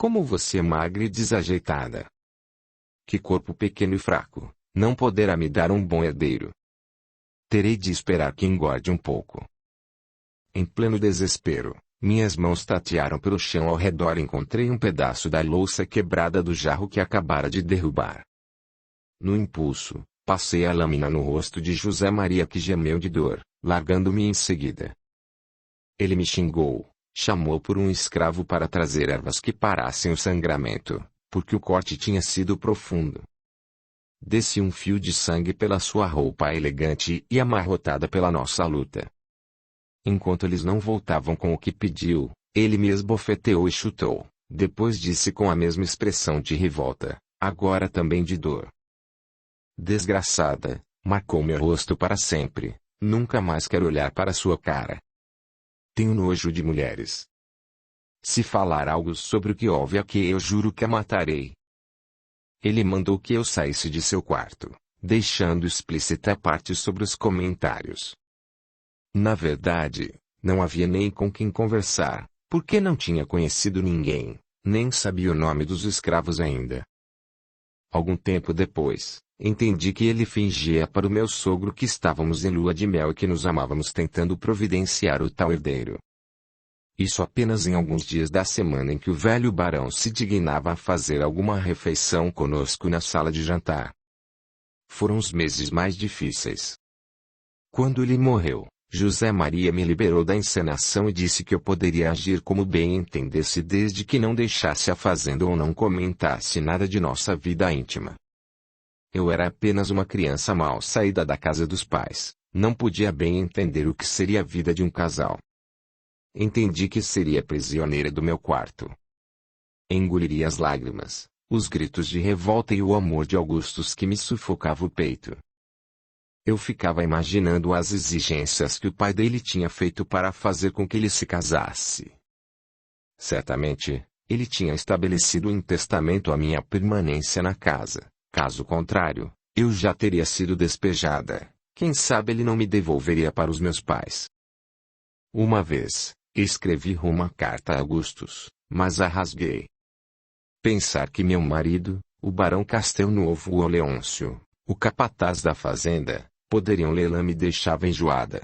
Como você é magra e desajeitada. Que corpo pequeno e fraco, não poderá me dar um bom herdeiro. Terei de esperar que engorde um pouco. Em pleno desespero, minhas mãos tatearam pelo chão ao redor e encontrei um pedaço da louça quebrada do jarro que acabara de derrubar. No impulso, passei a lâmina no rosto de José Maria que gemeu de dor, largando-me em seguida. Ele me xingou, chamou por um escravo para trazer ervas que parassem o sangramento, porque o corte tinha sido profundo. Desci um fio de sangue pela sua roupa elegante e amarrotada pela nossa luta. Enquanto eles não voltavam com o que pediu, ele me esbofeteou e chutou, depois disse com a mesma expressão de revolta, agora também de dor. Desgraçada, marcou meu rosto para sempre, nunca mais quero olhar para sua cara. Tenho nojo de mulheres. Se falar algo sobre o que houve aqui eu juro que a matarei. Ele mandou que eu saísse de seu quarto, deixando explícita a parte sobre os comentários. Na verdade, não havia nem com quem conversar, porque não tinha conhecido ninguém, nem sabia o nome dos escravos ainda. Algum tempo depois, entendi que ele fingia para o meu sogro que estávamos em lua de mel e que nos amávamos tentando providenciar o tal herdeiro. Isso apenas em alguns dias da semana em que o velho barão se dignava a fazer alguma refeição conosco na sala de jantar. Foram os meses mais difíceis. Quando ele morreu, José Maria me liberou da encenação e disse que eu poderia agir como bem entendesse desde que não deixasse a fazenda ou não comentasse nada de nossa vida íntima. Eu era apenas uma criança mal saída da casa dos pais, não podia bem entender o que seria a vida de um casal. Entendi que seria prisioneira do meu quarto. Engoliria as lágrimas, os gritos de revolta e o amor de Augustus que me sufocava o peito. Eu ficava imaginando as exigências que o pai dele tinha feito para fazer com que ele se casasse. Certamente, ele tinha estabelecido em testamento a minha permanência na casa. Caso contrário, eu já teria sido despejada. Quem sabe ele não me devolveria para os meus pais. Uma vez, escrevi uma carta a Augustus, mas a rasguei. Pensar que meu marido, o barão Castelnuovo ou Leôncio, o capataz da fazenda, poderiam lê-la me deixava enjoada.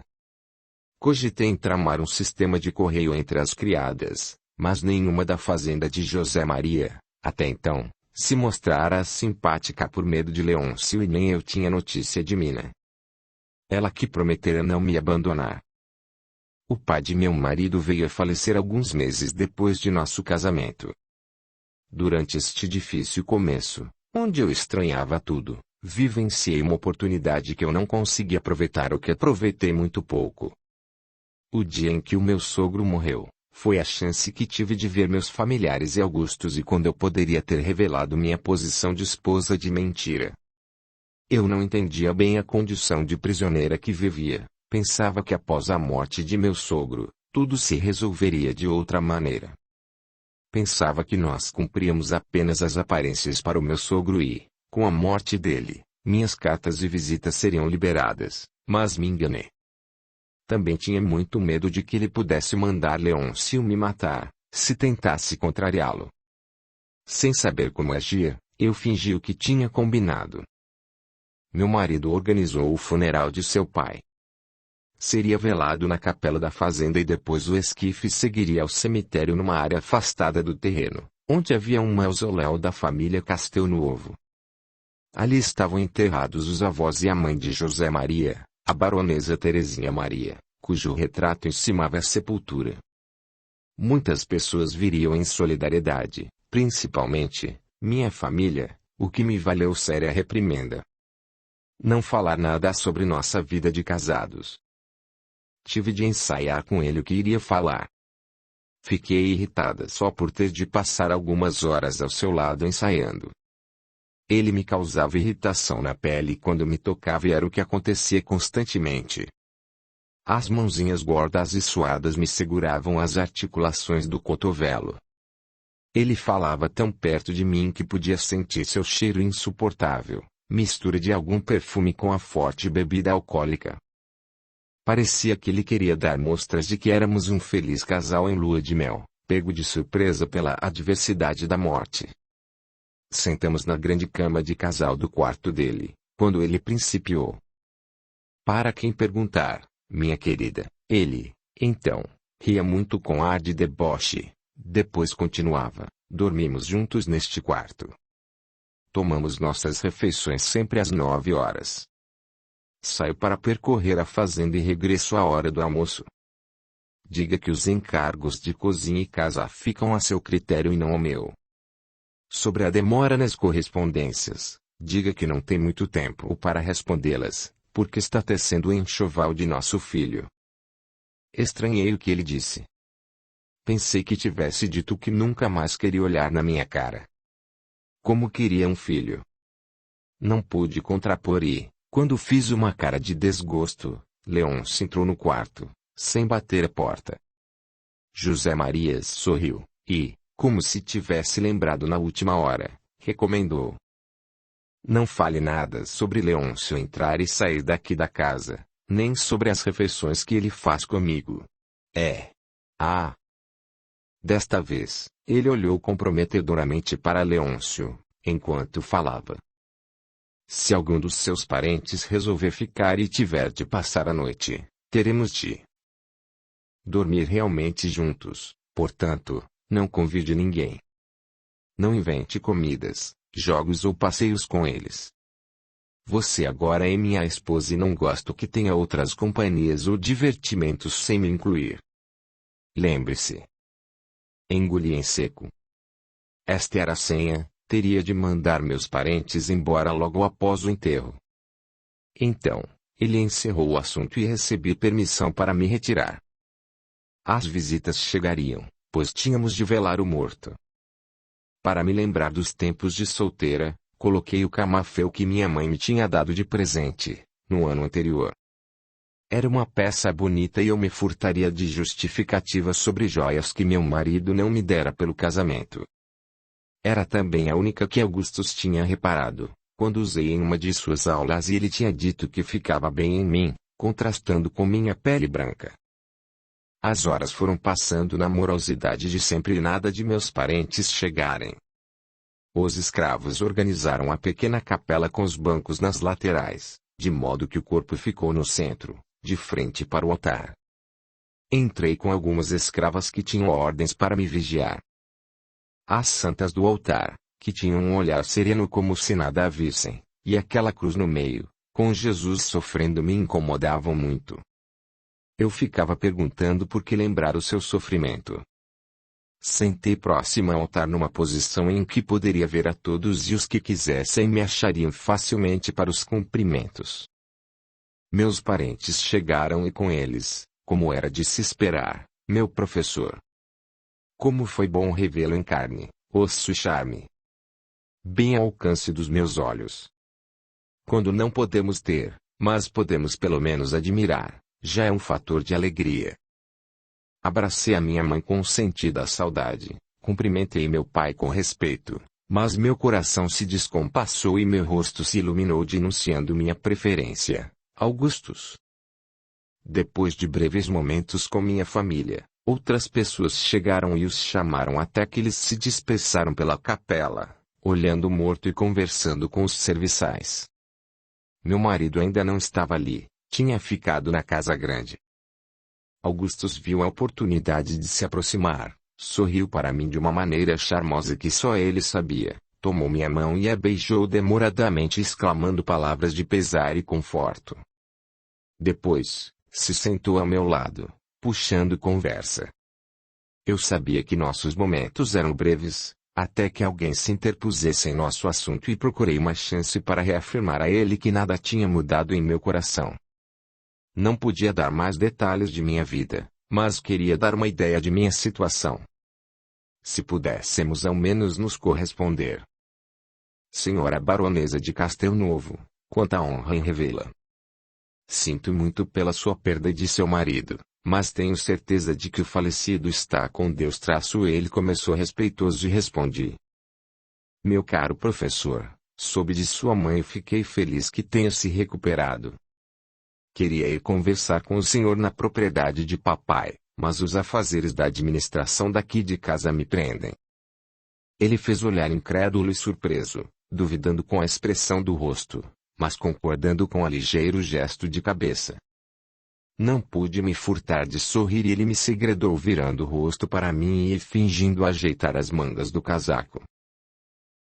Cogitei em tramar um sistema de correio entre as criadas, mas nenhuma da fazenda de José Maria, até então, se mostrara simpática por medo de Leôncio e nem eu tinha notícia de Mina. Ela que prometera não me abandonar. O pai de meu marido veio a falecer alguns meses depois de nosso casamento. Durante este difícil começo, onde eu estranhava tudo, vivenciei uma oportunidade que eu não consegui aproveitar ou que aproveitei muito pouco. O dia em que o meu sogro morreu, foi a chance que tive de ver meus familiares e Augustus e quando eu poderia ter revelado minha posição de esposa de mentira. Eu não entendia bem a condição de prisioneira que vivia, pensava que após a morte de meu sogro, tudo se resolveria de outra maneira. Pensava que nós cumpríamos apenas as aparências para o meu sogro e, com a morte dele, minhas cartas de visita seriam liberadas, mas me enganei. Também tinha muito medo de que ele pudesse mandar Leôncio me matar, se tentasse contrariá-lo. Sem saber como agir, eu fingi o que tinha combinado. Meu marido organizou o funeral de seu pai. Seria velado na capela da fazenda e depois o esquife seguiria ao cemitério numa área afastada do terreno, onde havia um mausoléu da família Castelnuovo. Ali estavam enterrados os avós e a mãe de José Maria, a baronesa Terezinha Maria, cujo retrato encimava a sepultura. Muitas pessoas viriam em solidariedade, principalmente, minha família, o que me valeu séria reprimenda. Não falar nada sobre nossa vida de casados. Tive de ensaiar com ele o que iria falar. Fiquei irritada só por ter de passar algumas horas ao seu lado ensaiando. Ele me causava irritação na pele quando me tocava e era o que acontecia constantemente. As mãozinhas gordas e suadas me seguravam as articulações do cotovelo. Ele falava tão perto de mim que podia sentir seu cheiro insuportável, mistura de algum perfume com a forte bebida alcoólica. Parecia que ele queria dar mostras de que éramos um feliz casal em lua de mel, pego de surpresa pela adversidade da morte. Sentamos na grande cama de casal do quarto dele, quando ele principiou. Para quem perguntar, minha querida, ele, então, ria muito com ar de deboche. Depois continuava, dormimos juntos neste quarto. Tomamos nossas refeições sempre às 9 horas. Saio para percorrer a fazenda e regresso à hora do almoço. Diga que os encargos de cozinha e casa ficam a seu critério e não ao meu. Sobre a demora nas correspondências, diga que não tem muito tempo para respondê-las, porque está tecendo o enxoval de nosso filho. Estranhei o que ele disse. Pensei que tivesse dito que nunca mais queria olhar na minha cara. Como queria um filho. Não pude contrapor e, quando fiz uma cara de desgosto, Leôncio entrou no quarto, sem bater a porta. José Marias sorriu, e, como se tivesse lembrado na última hora, recomendou. Não fale nada sobre Leôncio entrar e sair daqui da casa, nem sobre as refeições que ele faz comigo. Ah! Desta vez, ele olhou comprometedoramente para Leôncio, enquanto falava. Se algum dos seus parentes resolver ficar e tiver de passar a noite, teremos de dormir realmente juntos, portanto, não convide ninguém. Não invente comidas, jogos ou passeios com eles. Você agora é minha esposa e não gosto que tenha outras companhias ou divertimentos sem me incluir. Lembre-se. Engoli em seco. Esta era a senha, teria de mandar meus parentes embora logo após o enterro. Então, ele encerrou o assunto e recebi permissão para me retirar. As visitas chegariam, pois tínhamos de velar o morto. Para me lembrar dos tempos de solteira, coloquei o camafeu que minha mãe me tinha dado de presente, no ano anterior. Era uma peça bonita e eu me furtaria de justificativas sobre joias que meu marido não me dera pelo casamento. Era também a única que Augustus tinha reparado, quando usei em uma de suas aulas e ele tinha dito que ficava bem em mim, contrastando com minha pele branca. As horas foram passando na morosidade de sempre e nada de meus parentes chegarem. Os escravos organizaram a pequena capela com os bancos nas laterais, de modo que o corpo ficou no centro, de frente para o altar. Entrei com algumas escravas que tinham ordens para me vigiar. As santas do altar, que tinham um olhar sereno como se nada a vissem, e aquela cruz no meio, com Jesus sofrendo me incomodavam muito. Eu ficava perguntando por que lembrar o seu sofrimento. Sentei próximo ao altar numa posição em que poderia ver a todos e os que quisessem me achariam facilmente para os cumprimentos. Meus parentes chegaram e com eles, como era de se esperar, meu professor. Como foi bom revê-lo em carne, osso e charme. Bem ao alcance dos meus olhos. Quando não podemos ter, mas podemos pelo menos admirar, já é um fator de alegria. Abracei a minha mãe com sentida saudade, cumprimentei meu pai com respeito, mas meu coração se descompassou e meu rosto se iluminou denunciando minha preferência, Augustus. Depois de breves momentos com minha família, outras pessoas chegaram e os chamaram até que eles se dispersaram pela capela, olhando o morto e conversando com os serviçais. Meu marido ainda não estava ali, tinha ficado na casa grande. Augustus viu a oportunidade de se aproximar, sorriu para mim de uma maneira charmosa que só ele sabia, tomou minha mão e a beijou demoradamente exclamando palavras de pesar e conforto. Depois, se sentou ao meu lado, puxando conversa. Eu sabia que nossos momentos eram breves, até que alguém se interpusesse em nosso assunto e procurei uma chance para reafirmar a ele que nada tinha mudado em meu coração. Não podia dar mais detalhes de minha vida, mas queria dar uma ideia de minha situação. Se pudéssemos ao menos nos corresponder. Senhora Baronesa de Castelnovo, quanta honra em revê-la. Sinto muito pela sua perda e de seu marido, mas tenho certeza de que o falecido está com Deus. Ele começou respeitoso e respondi. Meu caro professor, soube de sua mãe e fiquei feliz que tenha se recuperado. Queria ir conversar com o senhor na propriedade de papai, mas os afazeres da administração daqui de casa me prendem. Ele fez olhar incrédulo e surpreso, duvidando com a expressão do rosto, mas concordando com a ligeiro gesto de cabeça. Não pude me furtar de sorrir e ele me segredou virando o rosto para mim e fingindo ajeitar as mangas do casaco.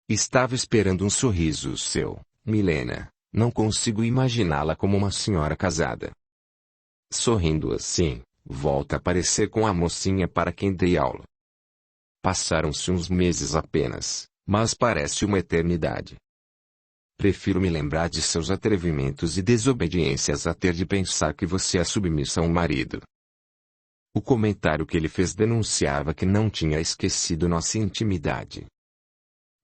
Estava esperando um sorriso seu, Milena, não consigo imaginá-la como uma senhora casada. Sorrindo assim, volta a parecer com a mocinha para quem dei aula. Passaram-se uns meses apenas, mas parece uma eternidade. Prefiro me lembrar de seus atrevimentos e desobediências a ter de pensar que você é submissa a um marido. O comentário que ele fez denunciava que não tinha esquecido nossa intimidade.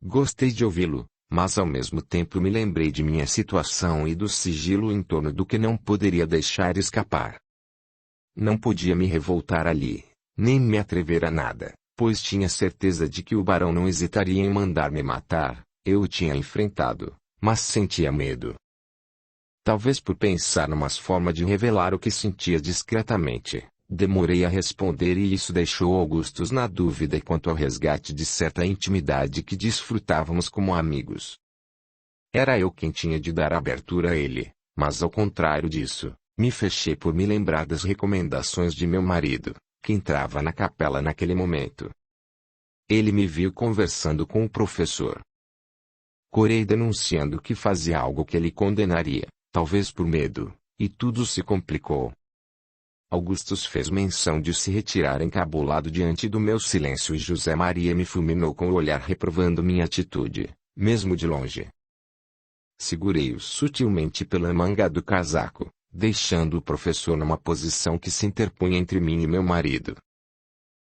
Gostei de ouvi-lo, mas ao mesmo tempo me lembrei de minha situação e do sigilo em torno do que não poderia deixar escapar. Não podia me revoltar ali, nem me atrever a nada, pois tinha certeza de que o barão não hesitaria em mandar-me matar. Eu o tinha enfrentado, mas sentia medo. Talvez por pensar numa forma de revelar o que sentia discretamente, demorei a responder e isso deixou Augustus na dúvida quanto ao resgate de certa intimidade que desfrutávamos como amigos. Era eu quem tinha de dar abertura a ele, mas ao contrário disso, me fechei por me lembrar das recomendações de meu marido, que entrava na capela naquele momento. Ele me viu conversando com o professor. Corei denunciando que fazia algo que ele condenaria, talvez por medo, e tudo se complicou. Augustus fez menção de se retirar encabulado diante do meu silêncio e José Maria me fulminou com o olhar reprovando minha atitude, mesmo de longe. Segurei-o sutilmente pela manga do casaco, deixando o professor numa posição que se interpunha entre mim e meu marido.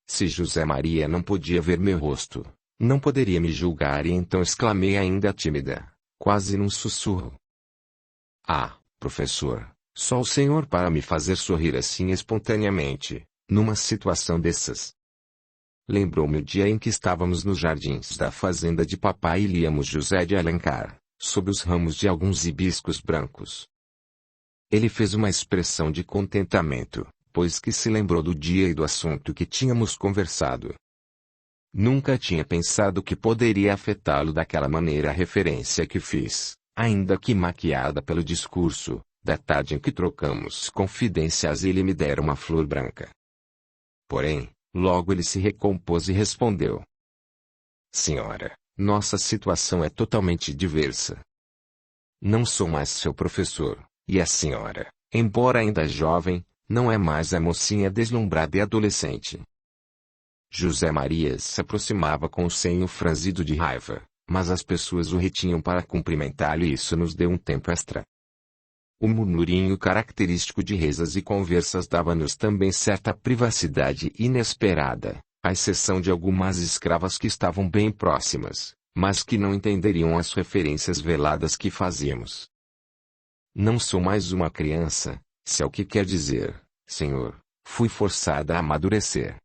Se José Maria não podia ver meu rosto, não poderia me julgar e então exclamei ainda tímida, quase num sussurro. Ah, professor, só o senhor para me fazer sorrir assim espontaneamente, numa situação dessas. Lembrou-me o dia em que estávamos nos jardins da fazenda de papai e líamos José de Alencar, sob os ramos de alguns hibiscos brancos. Ele fez uma expressão de contentamento, pois que se lembrou do dia e do assunto que tínhamos conversado. Nunca tinha pensado que poderia afetá-lo daquela maneira a referência que fiz, ainda que maquiada pelo discurso, da tarde em que trocamos confidências e ele me dera uma flor branca. Porém, logo ele se recompôs e respondeu. Senhora, nossa situação é totalmente diversa. Não sou mais seu professor, e a senhora, embora ainda jovem, não é mais a mocinha deslumbrada e adolescente. José Maria se aproximava com o senho franzido de raiva, mas as pessoas o retinham para cumprimentá-lo e isso nos deu um tempo extra. O murmurinho característico de rezas e conversas dava-nos também certa privacidade inesperada, à exceção de algumas escravas que estavam bem próximas, mas que não entenderiam as referências veladas que fazíamos. Não sou mais uma criança, se é o que quer dizer, senhor, fui forçada a amadurecer.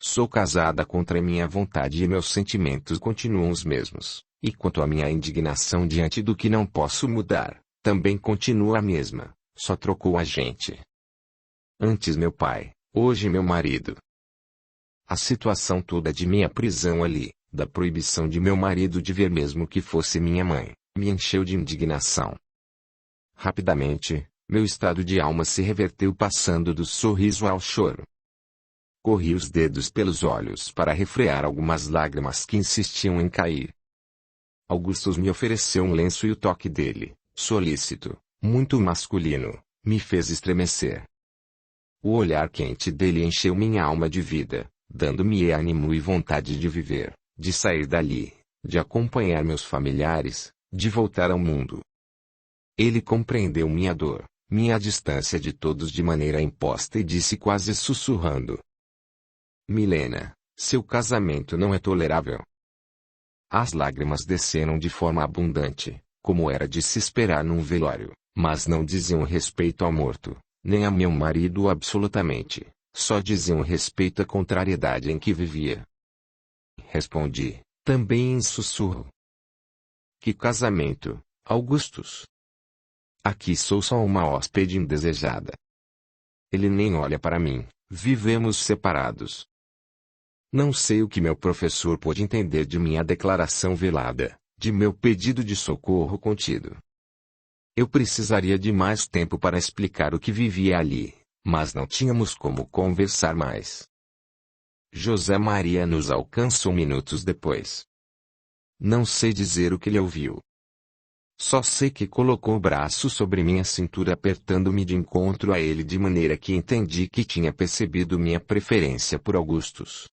Sou casada contra minha vontade e meus sentimentos continuam os mesmos, e quanto à minha indignação diante do que não posso mudar, também continua a mesma, só trocou a gente. Antes meu pai, hoje meu marido. A situação toda de minha prisão ali, da proibição de meu marido de ver mesmo que fosse minha mãe, me encheu de indignação. Rapidamente, meu estado de alma se reverteu passando do sorriso ao choro. Corri os dedos pelos olhos para refrear algumas lágrimas que insistiam em cair. Augustus me ofereceu um lenço e o toque dele, solícito, muito masculino, me fez estremecer. O olhar quente dele encheu minha alma de vida, dando-me ânimo e vontade de viver, de sair dali, de acompanhar meus familiares, de voltar ao mundo. Ele compreendeu minha dor, minha distância de todos de maneira imposta e disse quase sussurrando. Milena, seu casamento não é tolerável. As lágrimas desceram de forma abundante, como era de se esperar num velório, mas não diziam respeito ao morto, nem a meu marido absolutamente, só diziam respeito à contrariedade em que vivia. Respondi, também em sussurro. Que casamento, Augustus? Aqui sou só uma hóspede indesejada. Ele nem olha para mim, Vivemos separados. Não sei o que meu professor pôde entender de minha declaração velada, de meu pedido de socorro contido. Eu precisaria de mais tempo para explicar o que vivia ali, mas não tínhamos como conversar mais. José Maria nos alcançou minutos depois. Não sei dizer o que ele ouviu. Só sei que colocou o braço sobre minha cintura apertando-me de encontro a ele de maneira que entendi que tinha percebido minha preferência por Augustus.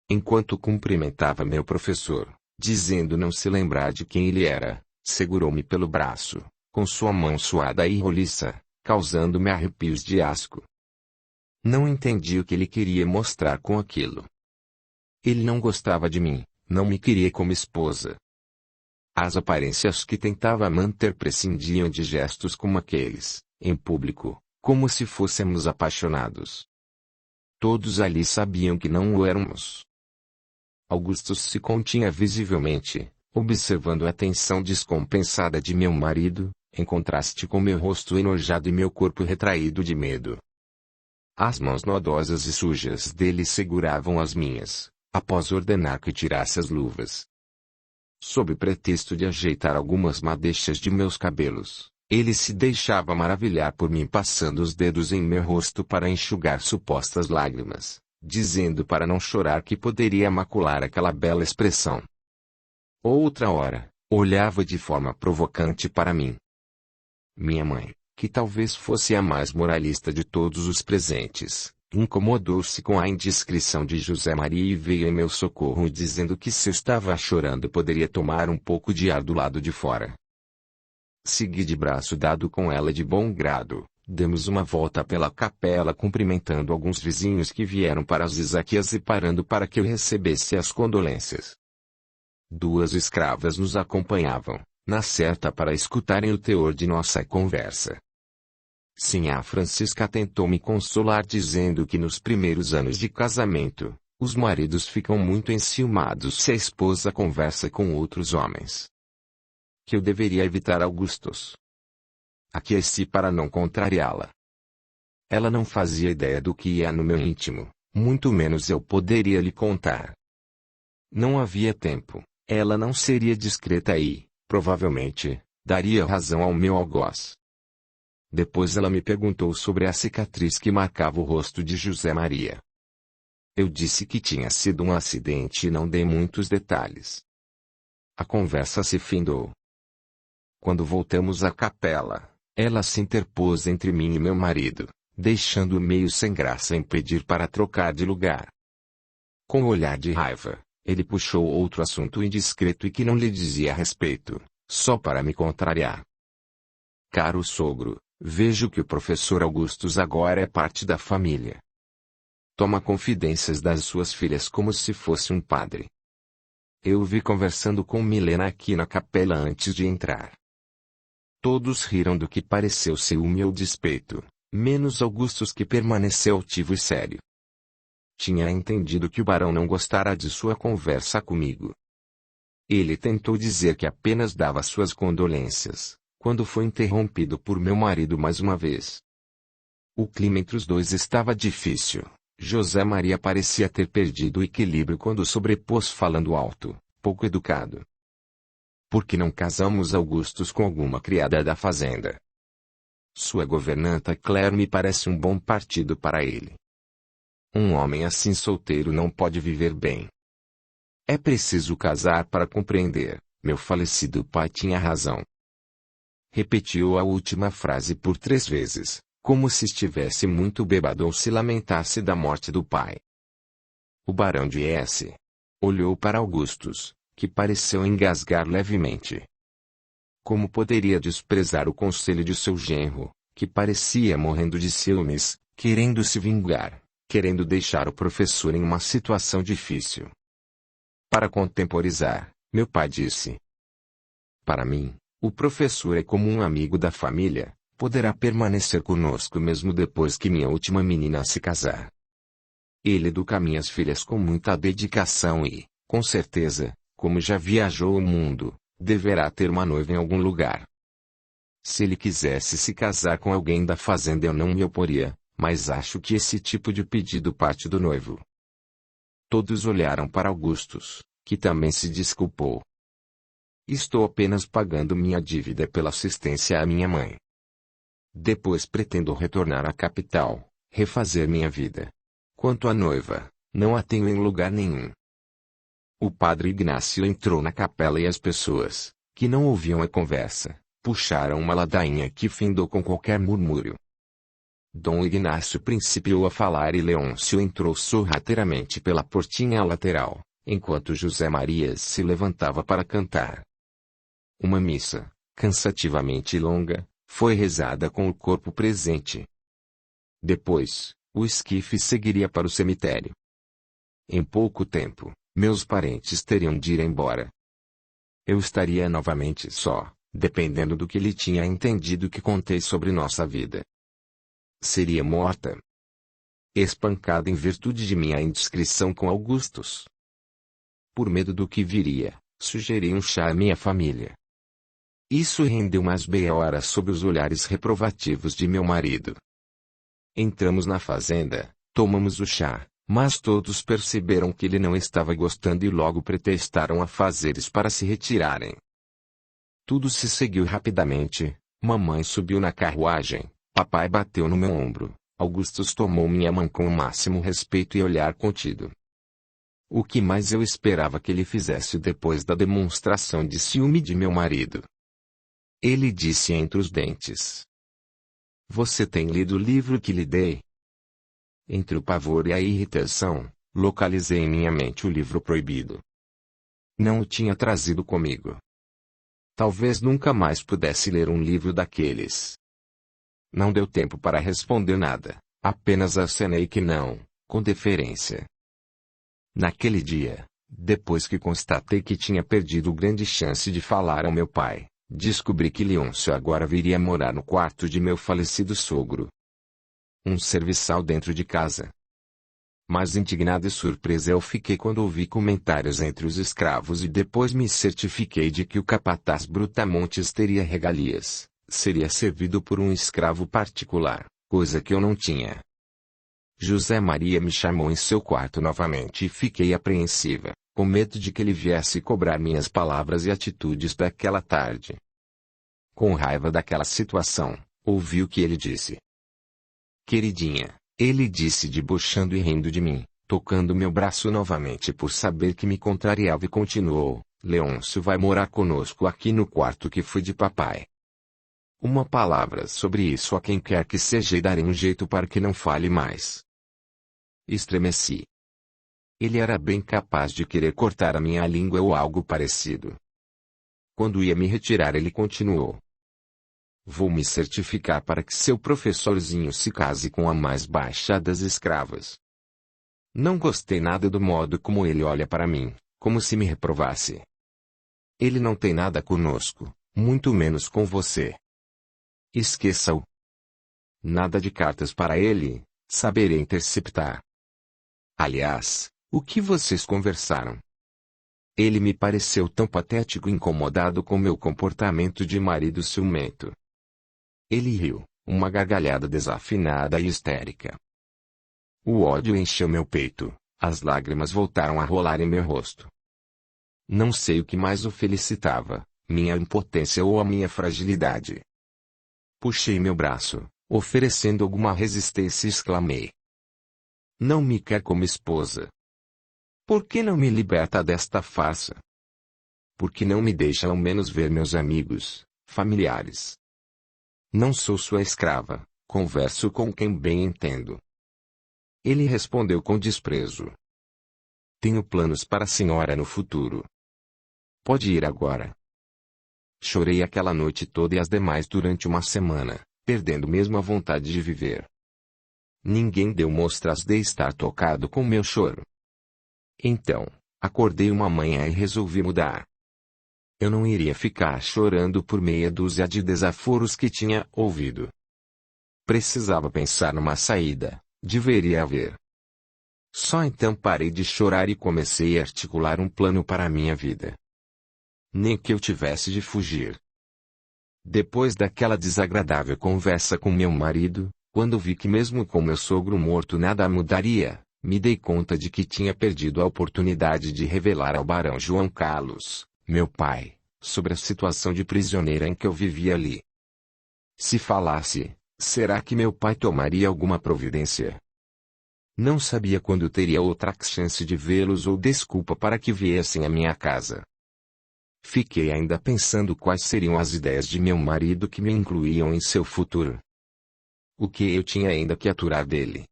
Enquanto cumprimentava meu professor, dizendo não se lembrar de quem ele era, segurou-me pelo braço, com sua mão suada e roliça, causando-me arrepios de asco. Não entendi o que ele queria mostrar com aquilo. Ele não gostava de mim, não me queria como esposa. As aparências que tentava manter prescindiam de gestos como aqueles, em público, como se fôssemos apaixonados. Todos ali sabiam que não o éramos. Augustus se continha visivelmente, observando a tensão descompensada de meu marido, em contraste com meu rosto enojado e meu corpo retraído de medo. As mãos nodosas e sujas dele seguravam as minhas, após ordenar que tirasse as luvas. Sob pretexto de ajeitar algumas madeixas de meus cabelos, ele se deixava maravilhar por mim passando os dedos em meu rosto para enxugar supostas lágrimas, dizendo para não chorar que poderia macular aquela bela expressão. Outra hora, olhava de forma provocante para mim. Minha mãe, que talvez fosse a mais moralista de todos os presentes, incomodou-se com a indiscrição de José Maria e veio em meu socorro dizendo que se eu estava chorando poderia tomar um pouco de ar do lado de fora. Segui de braço dado com ela de bom grado, demos uma volta pela capela cumprimentando alguns vizinhos que vieram para as Isaquias e parando para que eu recebesse as condolências. 2 escravas nos acompanhavam, na certa para escutarem o teor de nossa conversa. Sinhá Francisca tentou me consolar dizendo que nos primeiros anos de casamento, os maridos ficam muito enciumados se a esposa conversa com outros homens. Que eu deveria evitar Augustus. Aqueci para não contrariá-la. Ela não fazia ideia do que ia no meu íntimo, muito menos eu poderia lhe contar. Não havia tempo, ela não seria discreta e, provavelmente, daria razão ao meu algoz. Depois ela me perguntou sobre a cicatriz que marcava o rosto de José Maria. Eu disse que tinha sido um acidente e não dei muitos detalhes. A conversa se findou. Quando voltamos à capela, ela se interpôs entre mim e meu marido, deixando-o meio sem graça em pedir para trocar de lugar. Com um olhar de raiva, ele puxou outro assunto indiscreto e que não lhe dizia respeito, só para me contrariar. Caro sogro, vejo que o professor Augustus agora é parte da família. Toma confidências das suas filhas como se fosse um padre. Eu o vi conversando com Milena aqui na capela antes de entrar. Todos riram do que pareceu ser o meu despeito, menos Augustus que permaneceu altivo e sério. Tinha entendido que o barão não gostara de sua conversa comigo. Ele tentou dizer que apenas dava suas condolências, quando foi interrompido por meu marido mais uma vez. O clima entre os dois estava difícil. José Maria parecia ter perdido o equilíbrio quando sobrepôs falando alto, pouco educado. Por que não casamos Augustus com alguma criada da fazenda? Sua governanta Claire me parece um bom partido para ele. Um homem assim solteiro não pode viver bem. É preciso casar para compreender, meu falecido pai tinha razão. Repetiu a última frase por 3 vezes, como se estivesse muito bêbado ou se lamentasse da morte do pai. O barão de S. olhou para Augustus, que pareceu engasgar levemente. Como poderia desprezar o conselho de seu genro, que parecia morrendo de ciúmes, querendo se vingar, querendo deixar o professor em uma situação difícil? Para contemporizar, meu pai disse: para mim, o professor é como um amigo da família, poderá permanecer conosco mesmo depois que minha última menina se casar. Ele educa minhas filhas com muita dedicação e, com certeza, como já viajou o mundo, deverá ter uma noiva em algum lugar. Se ele quisesse se casar com alguém da fazenda eu não me oporia, mas acho que esse tipo de pedido parte do noivo. Todos olharam para Augustus, que também se desculpou. Estou apenas pagando minha dívida pela assistência à minha mãe. Depois pretendo retornar à capital, refazer minha vida. Quanto à noiva, não a tenho em lugar nenhum. O padre Ignácio entrou na capela e as pessoas, que não ouviam a conversa, puxaram uma ladainha que findou com qualquer murmúrio. Dom Ignácio principiou a falar e Leôncio entrou sorrateiramente pela portinha lateral, enquanto José Maria se levantava para cantar. Uma missa, cansativamente longa, foi rezada com o corpo presente. Depois, o esquife seguiria para o cemitério. Em pouco tempo, meus parentes teriam de ir embora. Eu estaria novamente só, dependendo do que ele tinha entendido que contei sobre nossa vida. Seria morta. Espancada em virtude de minha indiscrição com Augustus. Por medo do que viria, sugeri um chá à minha família. Isso rendeu umas meia hora sob os olhares reprovativos de meu marido. Entramos na fazenda, tomamos o chá, mas todos perceberam que ele não estava gostando e logo pretextaram afazeres para se retirarem. Tudo se seguiu rapidamente, mamãe subiu na carruagem, papai bateu no meu ombro, Augustus tomou minha mão com o máximo respeito e olhar contido. O que mais eu esperava que ele fizesse depois da demonstração de ciúme de meu marido? Ele disse entre os dentes: "Você tem lido o livro que lhe dei?" Entre o pavor e a irritação, localizei em minha mente o livro proibido. Não o tinha trazido comigo. Talvez nunca mais pudesse ler um livro daqueles. Não deu tempo para responder nada, apenas acenei que não, com deferência. Naquele dia, depois que constatei que tinha perdido grande chance de falar ao meu pai, descobri que Leôncio agora viria morar no quarto de meu falecido sogro. Um serviçal dentro de casa. Mas indignado e surpreso eu fiquei quando ouvi comentários entre os escravos e depois me certifiquei de que o capataz Brutamontes teria regalias, seria servido por um escravo particular, coisa que eu não tinha. José Maria me chamou em seu quarto novamente e fiquei apreensiva, com medo de que ele viesse cobrar minhas palavras e atitudes daquela tarde. Com raiva daquela situação, ouvi o que ele disse. "Queridinha", ele disse debochando e rindo de mim, tocando meu braço novamente por saber que me contrariava e continuou: "Leôncio vai morar conosco aqui no quarto que foi de papai. Uma palavra sobre isso a quem quer que seja e darei um jeito para que não fale mais." Estremeci. Ele era bem capaz de querer cortar a minha língua ou algo parecido. Quando ia me retirar ele continuou: "Vou me certificar para que seu professorzinho se case com a mais baixa das escravas." Não gostei nada do modo como ele olha para mim, como se me reprovasse. "Ele não tem nada conosco, muito menos com você." "Esqueça-o." "Nada de cartas para ele, saberei interceptar." "Aliás, o que vocês conversaram?" Ele me pareceu tão patético e incomodado com meu comportamento de marido ciumento. Ele riu, uma gargalhada desafinada e histérica. O ódio encheu meu peito, as lágrimas voltaram a rolar em meu rosto. Não sei o que mais o felicitava, minha impotência ou a minha fragilidade. Puxei meu braço, oferecendo alguma resistência e exclamei: "Não me quer como esposa? Por que não me liberta desta farsa? Por que não me deixa ao menos ver meus amigos, familiares? Não sou sua escrava, converso com quem bem entendo." Ele respondeu com desprezo: "Tenho planos para a senhora no futuro. Pode ir agora." Chorei aquela noite toda e as demais durante uma semana, perdendo mesmo a vontade de viver. Ninguém deu mostras de estar tocado com meu choro. Então, acordei uma manhã e resolvi mudar. Eu não iria ficar chorando por meia dúzia de desaforos que tinha ouvido. Precisava pensar numa saída, deveria haver. Só então parei de chorar e comecei a articular um plano para a minha vida. Nem que eu tivesse de fugir. Depois daquela desagradável conversa com meu marido, Quando vi que mesmo com meu sogro morto nada mudaria, me dei conta de que tinha perdido a oportunidade de revelar ao barão João Carlos, meu pai, sobre a situação de prisioneira em que eu vivia ali. Se falasse, será que meu pai tomaria alguma providência? Não sabia quando teria outra chance de vê-los ou desculpa para que viessem à minha casa. Fiquei ainda pensando quais seriam as ideias de meu marido que me incluíam em seu futuro. O que eu tinha ainda que aturar dele?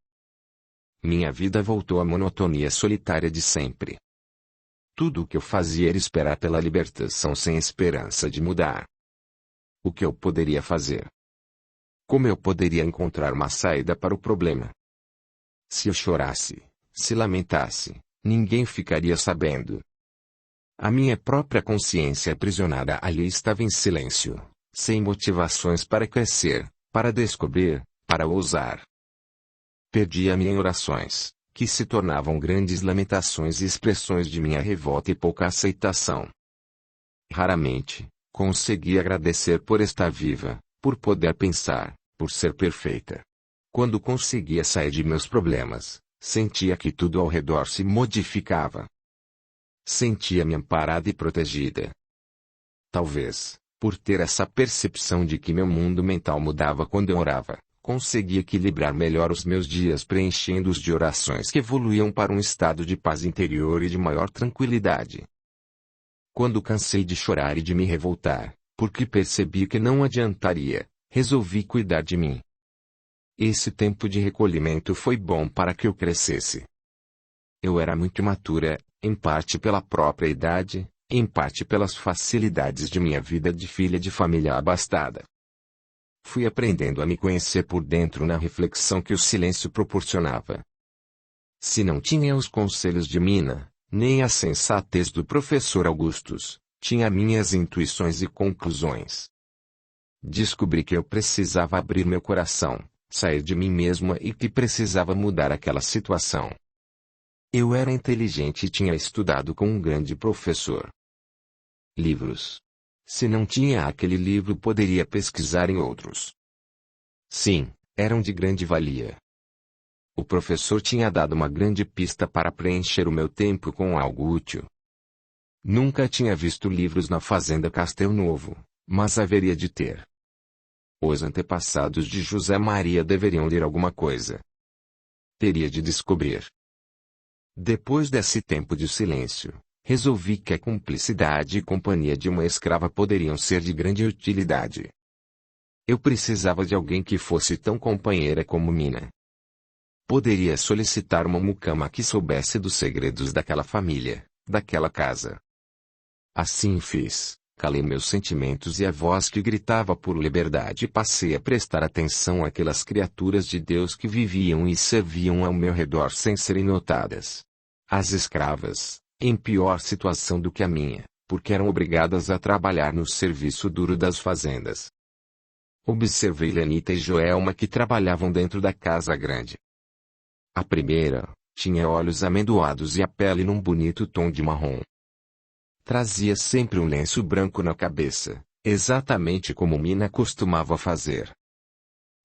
Minha vida voltou à monotonia solitária de sempre. Tudo o que eu fazia era esperar pela libertação sem esperança de mudar. O que eu poderia fazer? Como eu poderia encontrar uma saída para o problema? Se eu chorasse, se lamentasse, ninguém ficaria sabendo. A minha própria consciência aprisionada ali estava em silêncio, sem motivações para crescer, para descobrir, para ousar. Perdia-me em orações, que se tornavam grandes lamentações e expressões de minha revolta e pouca aceitação. Raramente, conseguia agradecer por estar viva, por poder pensar, por ser perfeita. Quando conseguia sair de meus problemas, sentia que tudo ao redor se modificava. Sentia-me amparada e protegida. Talvez, por ter essa percepção de que meu mundo mental mudava quando eu orava, conseguia equilibrar melhor os meus dias preenchendo-os de orações que evoluíam para um estado de paz interior e de maior tranquilidade. Quando cansei de chorar e de me revoltar, porque percebi que não adiantaria, resolvi cuidar de mim. Esse tempo de recolhimento foi bom para que eu crescesse. Eu era muito imatura, em parte pela própria idade, em parte pelas facilidades de minha vida de filha de família abastada. Fui aprendendo a me conhecer por dentro na reflexão que o silêncio proporcionava. Se não tinha os conselhos de Mina, nem a sensatez do professor Augustus, tinha minhas intuições e conclusões. Descobri que eu precisava abrir meu coração, sair de mim mesma e que precisava mudar aquela situação. Eu era inteligente e tinha estudado com um grande professor. Livros. Se não tinha aquele livro, poderia pesquisar em outros. Sim, eram de grande valia. O professor tinha dado uma grande pista para preencher o meu tempo com algo útil. Nunca tinha visto livros na Fazenda Castel Novo, mas haveria de ter. Os antepassados de José Maria deveriam ler alguma coisa. Teria de descobrir. Depois desse tempo de silêncio, resolvi que a cumplicidade e companhia de uma escrava poderiam ser de grande utilidade. Eu precisava de alguém que fosse tão companheira como Mina. Poderia solicitar uma mucama que soubesse dos segredos daquela família, daquela casa. Assim fiz. Calei meus sentimentos e a voz que gritava por liberdade passei a prestar atenção àquelas criaturas de Deus que viviam e serviam ao meu redor sem serem notadas. As escravas, em pior situação do que a minha, porque eram obrigadas a trabalhar no serviço duro das fazendas. Observei Lenita e Joelma que trabalhavam dentro da casa grande. A primeira, tinha olhos amendoados e a pele num bonito tom de marrom. Trazia sempre um lenço branco na cabeça, exatamente como Mina costumava fazer.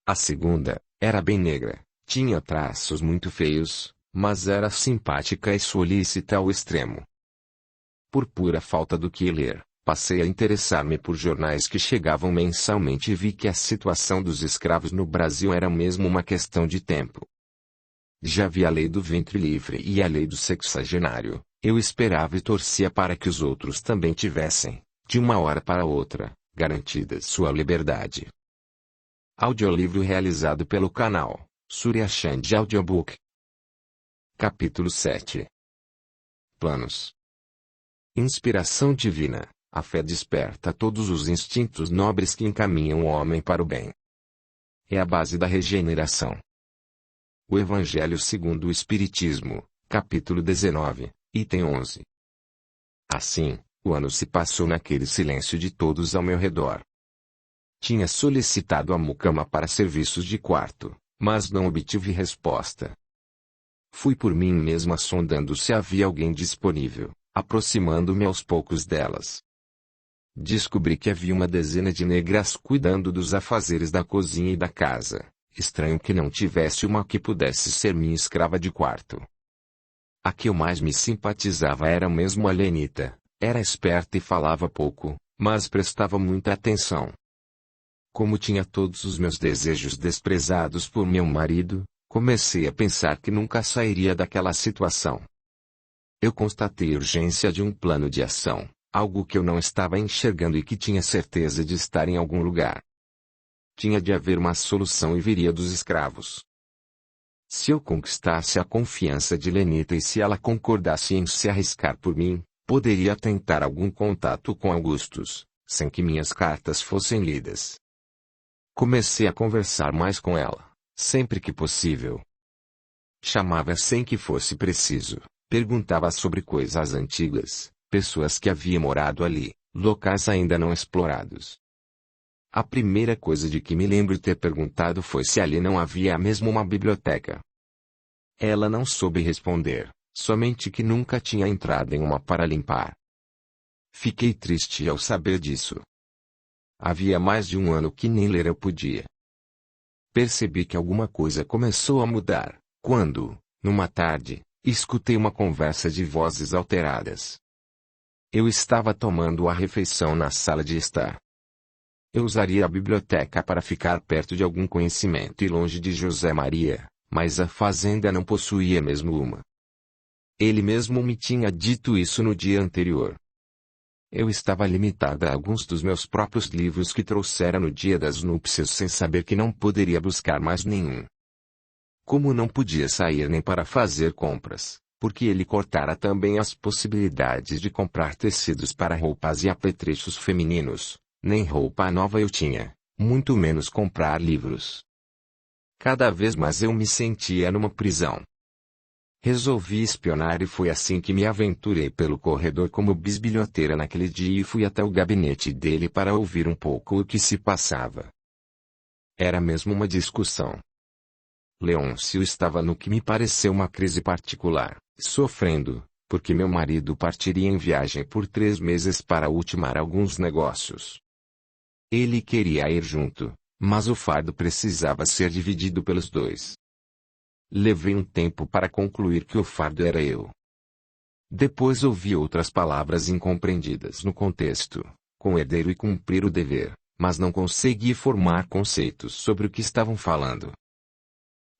A segunda, era bem negra, tinha traços muito feios, mas era simpática e solícita ao extremo. Por pura falta do que ler, passei a interessar-me por jornais que chegavam mensalmente e vi que a situação dos escravos no Brasil era mesmo uma questão de tempo. Já vi a lei do ventre livre e a lei do sexagenário. Eu esperava e torcia para que os outros também tivessem, de uma hora para outra, garantida sua liberdade. Audiolivro realizado pelo canal Surya Chand Audiobook. Capítulo 7. Planos. Inspiração divina. A fé desperta todos os instintos nobres que encaminham o homem para o bem. É a base da regeneração. O Evangelho segundo o Espiritismo, capítulo 19. Item 11. Assim, o ano se passou naquele silêncio de todos ao meu redor. Tinha solicitado a mucama para serviços de quarto, mas não obtive resposta. Fui por mim mesma sondando se havia alguém disponível, aproximando-me aos poucos delas. Descobri que havia uma dezena de negras cuidando dos afazeres da cozinha e da casa, Estranho que não tivesse uma que pudesse ser minha escrava de quarto. A que eu mais me simpatizava era mesmo a Lenita. Era esperta e falava pouco, mas prestava muita atenção. Como tinha todos os meus desejos desprezados por meu marido, comecei a pensar que nunca sairia daquela situação. Eu constatei a urgência de um plano de ação, algo que eu não estava enxergando e que tinha certeza de estar em algum lugar. Tinha de haver uma solução e viria dos escravos. Se eu conquistasse a confiança de Lenita e se ela concordasse em se arriscar por mim, poderia tentar algum contato com Augustus, sem que minhas cartas fossem lidas. Comecei a conversar mais com ela, sempre que possível. Chamava sem que fosse preciso, perguntava sobre coisas antigas, pessoas que haviam morado ali, locais ainda não explorados. A primeira coisa de que me lembro ter perguntado foi se ali não havia mesmo uma biblioteca. Ela não soube responder, somente que nunca tinha entrado em uma para limpar. Fiquei triste ao saber disso. Havia mais de um ano que nem ler eu podia. Percebi que alguma coisa começou a mudar, quando, numa tarde, escutei uma conversa de vozes alteradas. Eu estava tomando a refeição na sala de estar. Eu usaria a biblioteca para ficar perto de algum conhecimento e longe de José Maria, mas a fazenda não possuía mesmo uma. Ele mesmo me tinha dito isso no dia anterior. Eu estava limitada a alguns dos meus próprios livros que trouxera no dia das núpcias sem saber que não poderia buscar mais nenhum. Como não podia sair nem para fazer compras, porque ele cortara também as possibilidades de comprar tecidos para roupas e apetrechos femininos, nem roupa nova eu tinha, muito menos comprar livros. Cada vez mais eu me sentia numa prisão. Resolvi espionar e foi assim que me aventurei pelo corredor como bisbilhoteira naquele dia e fui até o gabinete dele para ouvir um pouco o que se passava. Era mesmo uma discussão. Leôncio estava no que me pareceu uma crise particular, sofrendo, porque meu marido partiria em viagem por 3 meses para ultimar alguns negócios. Ele queria ir junto, mas o fardo precisava ser dividido pelos dois. Levei um tempo para concluir que o fardo era eu. Depois ouvi outras palavras incompreendidas no contexto, com herdeiro e cumprir o dever, mas não consegui formar conceitos sobre o que estavam falando.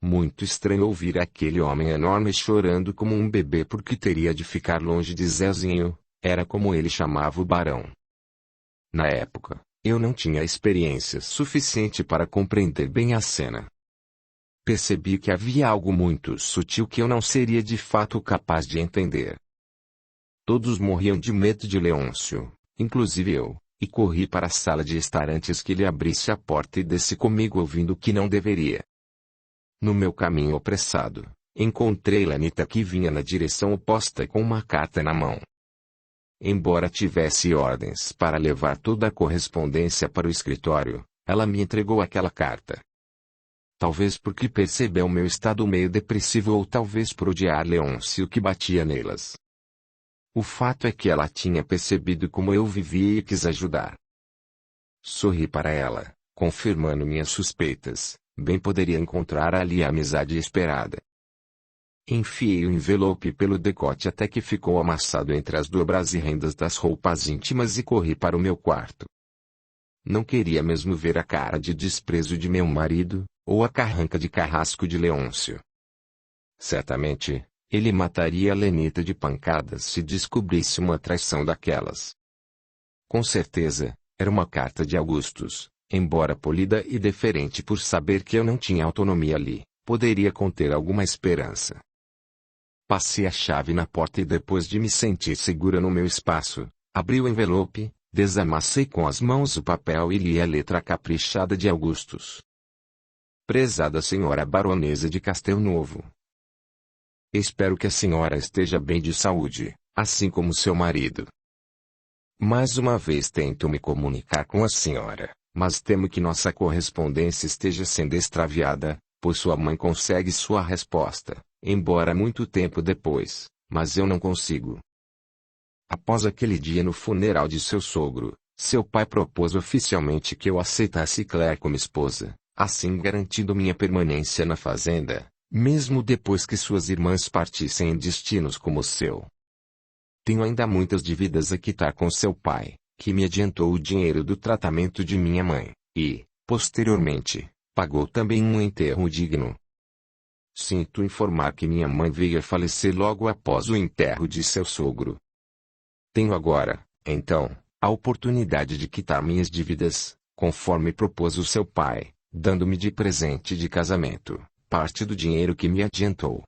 Muito estranho ouvir aquele homem enorme chorando como um bebê porque teria de ficar longe de Zezinho, era como ele chamava o barão. Na época, eu não tinha experiência suficiente para compreender bem a cena. Percebi que havia algo muito sutil que eu não seria de fato capaz de entender. Todos morriam de medo de Leôncio, inclusive eu, e corri para a sala de estar antes que ele abrisse a porta e desci comigo ouvindo o que não deveria. No meu caminho apressado, encontrei Lenita que vinha na direção oposta com uma carta na mão. Embora tivesse ordens para levar toda a correspondência para o escritório, ela me entregou aquela carta. Talvez porque percebeu meu estado meio depressivo ou talvez por odiar Leôncio que batia nelas. O fato é que ela tinha percebido como eu vivia e quis ajudar. Sorri para ela, confirmando minhas suspeitas, bem poderia encontrar ali a amizade esperada. Enfiei o envelope pelo decote até que ficou amassado entre as dobras e rendas das roupas íntimas e corri para o meu quarto. Não queria mesmo ver a cara de desprezo de meu marido, ou a carranca de carrasco de Leôncio. Certamente, ele mataria a Lenita de pancadas se descobrisse uma traição daquelas. Com certeza, era uma carta de Augustus, embora polida e deferente por saber que eu não tinha autonomia ali, poderia conter alguma esperança. Passei a chave na porta e depois de me sentir segura no meu espaço, abri o envelope, desamassei com as mãos o papel e li a letra caprichada de Augustus. Prezada senhora baronesa de Castelnovo. Espero que a senhora esteja bem de saúde, assim como seu marido. Mais uma vez tento me comunicar com a senhora, mas temo que nossa correspondência esteja sendo extraviada, pois sua mãe consegue sua resposta, embora muito tempo depois, mas eu não consigo. Após aquele dia no funeral de seu sogro, seu pai propôs oficialmente que eu aceitasse Claire como esposa, assim garantindo minha permanência na fazenda, mesmo depois que suas irmãs partissem em destinos como o seu. Tenho ainda muitas dívidas a quitar com seu pai, que me adiantou o dinheiro do tratamento de minha mãe, e, posteriormente, pagou também um enterro digno. Sinto informar que minha mãe veio a falecer logo após o enterro de seu sogro. Tenho agora, então, a oportunidade de quitar minhas dívidas, conforme propôs o seu pai, dando-me de presente de casamento parte do dinheiro que me adiantou.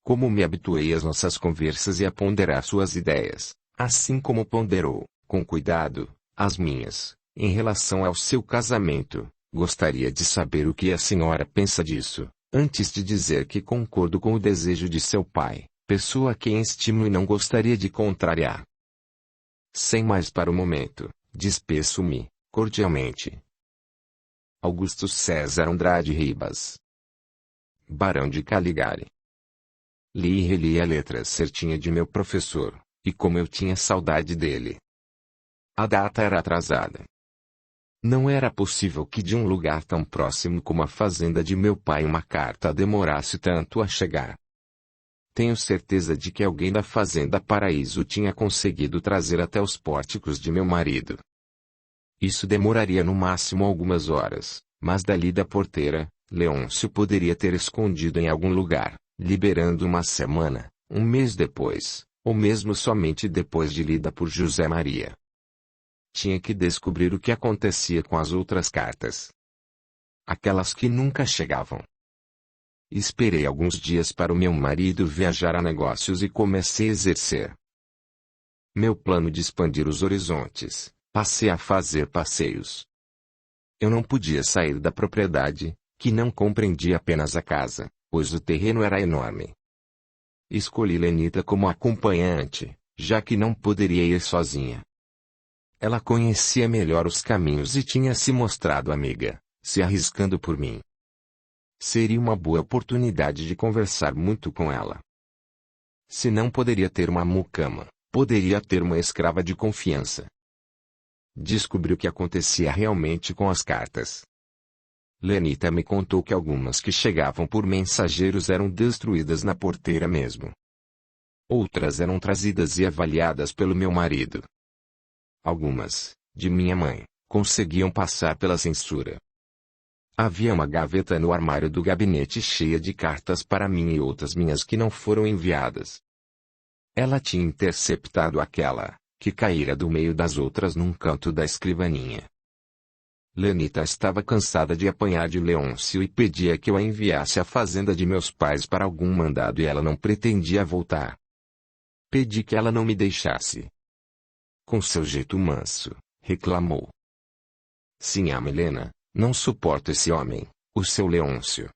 Como me habituei às nossas conversas e a ponderar suas ideias, assim como ponderou, com cuidado, as minhas, em relação ao seu casamento, gostaria de saber o que a senhora pensa disso, antes de dizer que concordo com o desejo de seu pai, pessoa a quem estimo e não gostaria de contrariar. Sem mais para o momento, despeço-me, cordialmente. Augusto César Andrade Ribas, Barão de Caligari. Li e reli a letra certinha de meu professor, e como eu tinha saudade dele. A data era atrasada. Não era possível que de um lugar tão próximo como a fazenda de meu pai uma carta demorasse tanto a chegar. Tenho certeza de que alguém da fazenda Paraíso tinha conseguido trazer até os pórticos de meu marido. Isso demoraria no máximo algumas horas, mas dali da porteira, Leôncio poderia ter escondido em algum lugar, liberando uma semana, um mês depois, ou mesmo somente depois de lida por José Maria. Tinha que descobrir o que acontecia com as outras cartas. Aquelas que nunca chegavam. Esperei alguns dias para o meu marido viajar a negócios e comecei a exercer meu plano de expandir os horizontes. Passei a fazer passeios. Eu não podia sair da propriedade, que não compreendia apenas a casa, pois o terreno era enorme. Escolhi Lenita como acompanhante, já que não poderia ir sozinha. Ela conhecia melhor os caminhos e tinha se mostrado amiga, se arriscando por mim. Seria uma boa oportunidade de conversar muito com ela. Se não poderia ter uma mucama, poderia ter uma escrava de confiança. Descobri o que acontecia realmente com as cartas. Lenita me contou que algumas que chegavam por mensageiros eram destruídas na porteira mesmo. Outras eram trazidas e avaliadas pelo meu marido. Algumas, de minha mãe, conseguiam passar pela censura. Havia uma gaveta no armário do gabinete cheia de cartas para mim e outras minhas que não foram enviadas. Ela tinha interceptado aquela, que caíra do meio das outras num canto da escrivaninha. Lenita estava cansada de apanhar de Leôncio e pedia que eu a enviasse à fazenda de meus pais para algum mandado e ela não pretendia voltar. Pedi que ela não me deixasse. Com seu jeito manso, reclamou. Sinhá Milena, não suporto esse homem, o seu Leôncio.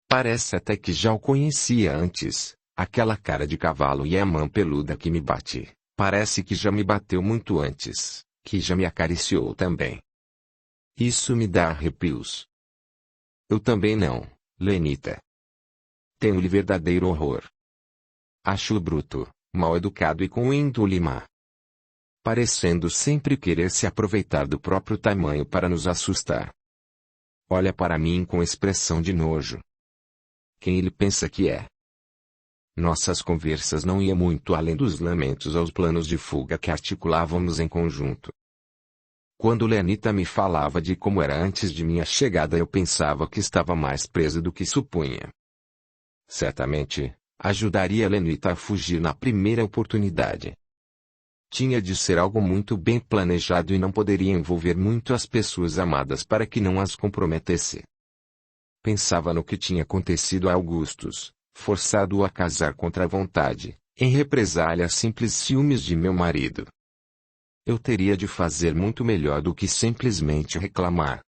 Parece até que já o conhecia antes, aquela cara de cavalo e a mão peluda que me bate, parece que já me bateu muito antes, que já me acariciou também. Isso me dá arrepios. Eu também não, Lenita. Tenho-lhe verdadeiro horror. Acho-o bruto, mal educado e com índole má. Parecendo sempre querer se aproveitar do próprio tamanho para nos assustar. Olha para mim com expressão de nojo. Quem ele pensa que é? Nossas conversas não iam muito além dos lamentos aos planos de fuga que articulávamos em conjunto. Quando Lenita me falava de como era antes de minha chegada, eu pensava que estava mais presa do que supunha. Certamente, ajudaria Lenita a fugir na primeira oportunidade. Tinha de ser algo muito bem planejado e não poderia envolver muito as pessoas amadas para que não as comprometesse. Pensava no que tinha acontecido a Augustus, forçado-o a casar contra a vontade, em represália a simples ciúmes de meu marido. Eu teria de fazer muito melhor do que simplesmente reclamar.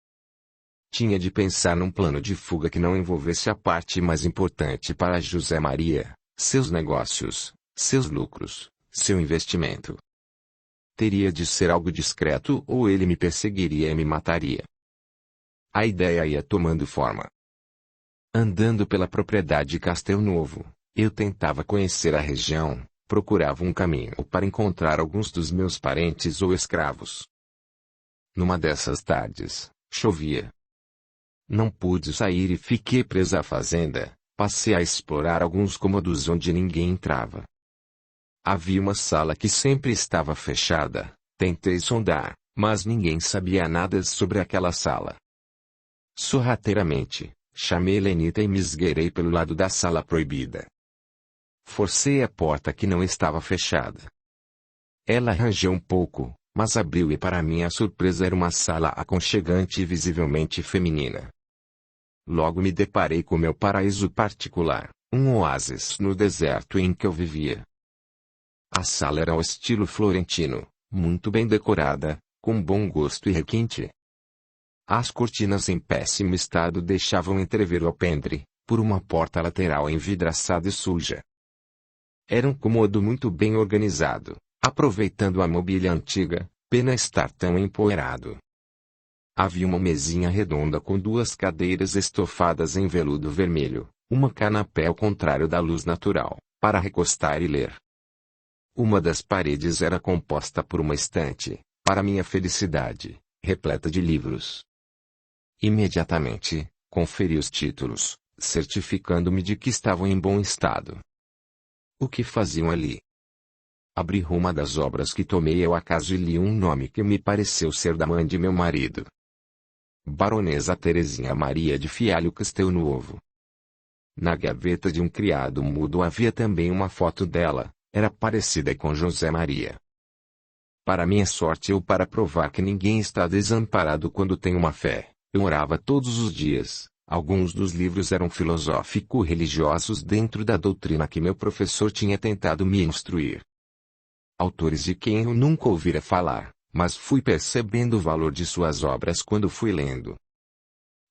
Tinha de pensar num plano de fuga que não envolvesse a parte mais importante para José Maria, seus negócios, seus lucros, seu investimento. Teria de ser algo discreto ou ele me perseguiria e me mataria. A ideia ia tomando forma. Andando pela propriedade Castel Novo, eu tentava conhecer a região, procurava um caminho para encontrar alguns dos meus parentes ou escravos. Numa dessas tardes, chovia. Não pude sair e fiquei presa à fazenda. Passei a explorar alguns cômodos onde ninguém entrava. Havia uma sala que sempre estava fechada. Tentei sondar, mas ninguém sabia nada sobre aquela sala. Sorrateiramente, chamei Lenita e me esgueirei pelo lado da sala proibida. Forcei a porta que não estava fechada. Ela rangeu um pouco, mas abriu e para minha surpresa era uma sala aconchegante e visivelmente feminina. Logo me deparei com meu paraíso particular, um oásis no deserto em que eu vivia. A sala era ao estilo florentino, muito bem decorada, com bom gosto e requinte. As cortinas em péssimo estado deixavam entrever o alpendre, por uma porta lateral envidraçada e suja. Era um cômodo muito bem organizado, aproveitando a mobília antiga, pena estar tão empoeirado. Havia uma mesinha redonda com duas cadeiras estofadas em veludo vermelho, uma canapé ao contrário da luz natural, para recostar e ler. Uma das paredes era composta por uma estante, para minha felicidade, repleta de livros. Imediatamente, conferi os títulos, certificando-me de que estavam em bom estado. O que faziam ali? Abri uma das obras que tomei ao acaso e li um nome que me pareceu ser da mãe de meu marido. Baronesa Terezinha Maria de Fialho Castelnuovo. Na gaveta de um criado mudo havia também uma foto dela, era parecida com José Maria. Para minha sorte ou para provar que ninguém está desamparado quando tem uma fé, eu orava todos os dias. Alguns dos livros eram filosófico-religiosos dentro da doutrina que meu professor tinha tentado me instruir. Autores de quem eu nunca ouvira falar, mas fui percebendo o valor de suas obras quando fui lendo.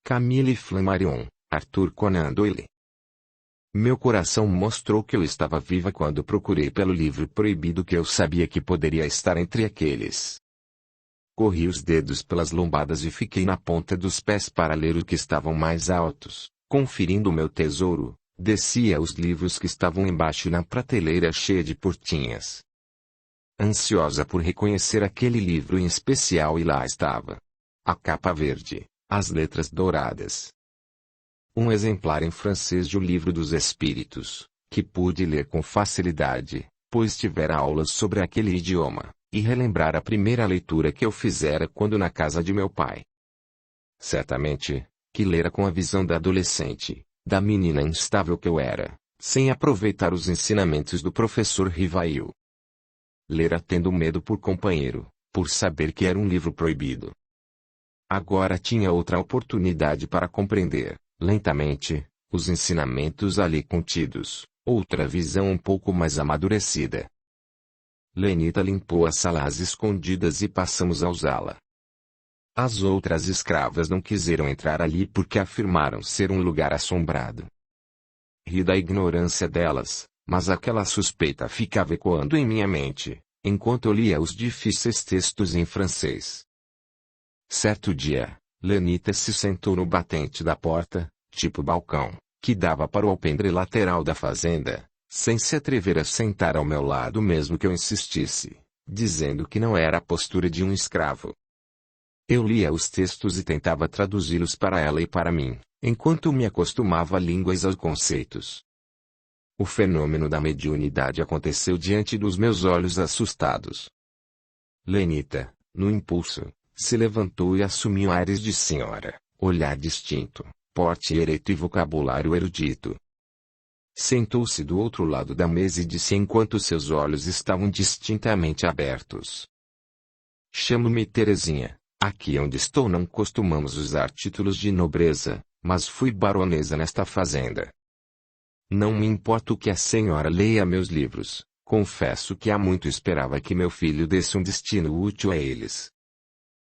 Camille Flammarion, Arthur Conan Doyle. Meu coração mostrou que eu estava viva quando procurei pelo livro proibido que eu sabia que poderia estar entre aqueles. Corri os dedos pelas lombadas e fiquei na ponta dos pés para ler os que estavam mais altos, conferindo o meu tesouro, descia os livros que estavam embaixo na prateleira cheia de portinhas. Ansiosa por reconhecer aquele livro em especial e lá estava. A capa verde, as letras douradas. Um exemplar em francês de O Livro dos Espíritos, que pude ler com facilidade, pois tivera aulas sobre aquele idioma, e relembrar a primeira leitura que eu fizera quando na casa de meu pai. Certamente, que lera com a visão da adolescente, da menina instável que eu era, sem aproveitar os ensinamentos do professor Rivail. Lera tendo medo por companheiro, por saber que era um livro proibido. Agora tinha outra oportunidade para compreender, lentamente, os ensinamentos ali contidos, outra visão um pouco mais amadurecida. Lenita limpou a sala às escondidas e passamos a usá-la. As outras escravas não quiseram entrar ali porque afirmaram ser um lugar assombrado. Ri da ignorância delas, mas aquela suspeita ficava ecoando em minha mente, enquanto eu lia os difíceis textos em francês. Certo dia, Lenita se sentou no batente da porta, tipo balcão, que dava para o alpendre lateral da fazenda, sem se atrever a sentar ao meu lado mesmo que eu insistisse, dizendo que não era a postura de um escravo. Eu lia os textos e tentava traduzi-los para ela e para mim, enquanto me acostumava a línguas e aos conceitos. O fenômeno da mediunidade aconteceu diante dos meus olhos assustados. Lenita, no impulso, se levantou e assumiu ares de senhora, olhar distinto, porte ereto e vocabulário erudito. Sentou-se do outro lado da mesa e disse enquanto seus olhos estavam distintamente abertos. Chamo-me Terezinha, aqui onde estou não costumamos usar títulos de nobreza, mas fui baronesa nesta fazenda. Não me importa o que a senhora leia meus livros, confesso que há muito esperava que meu filho desse um destino útil a eles.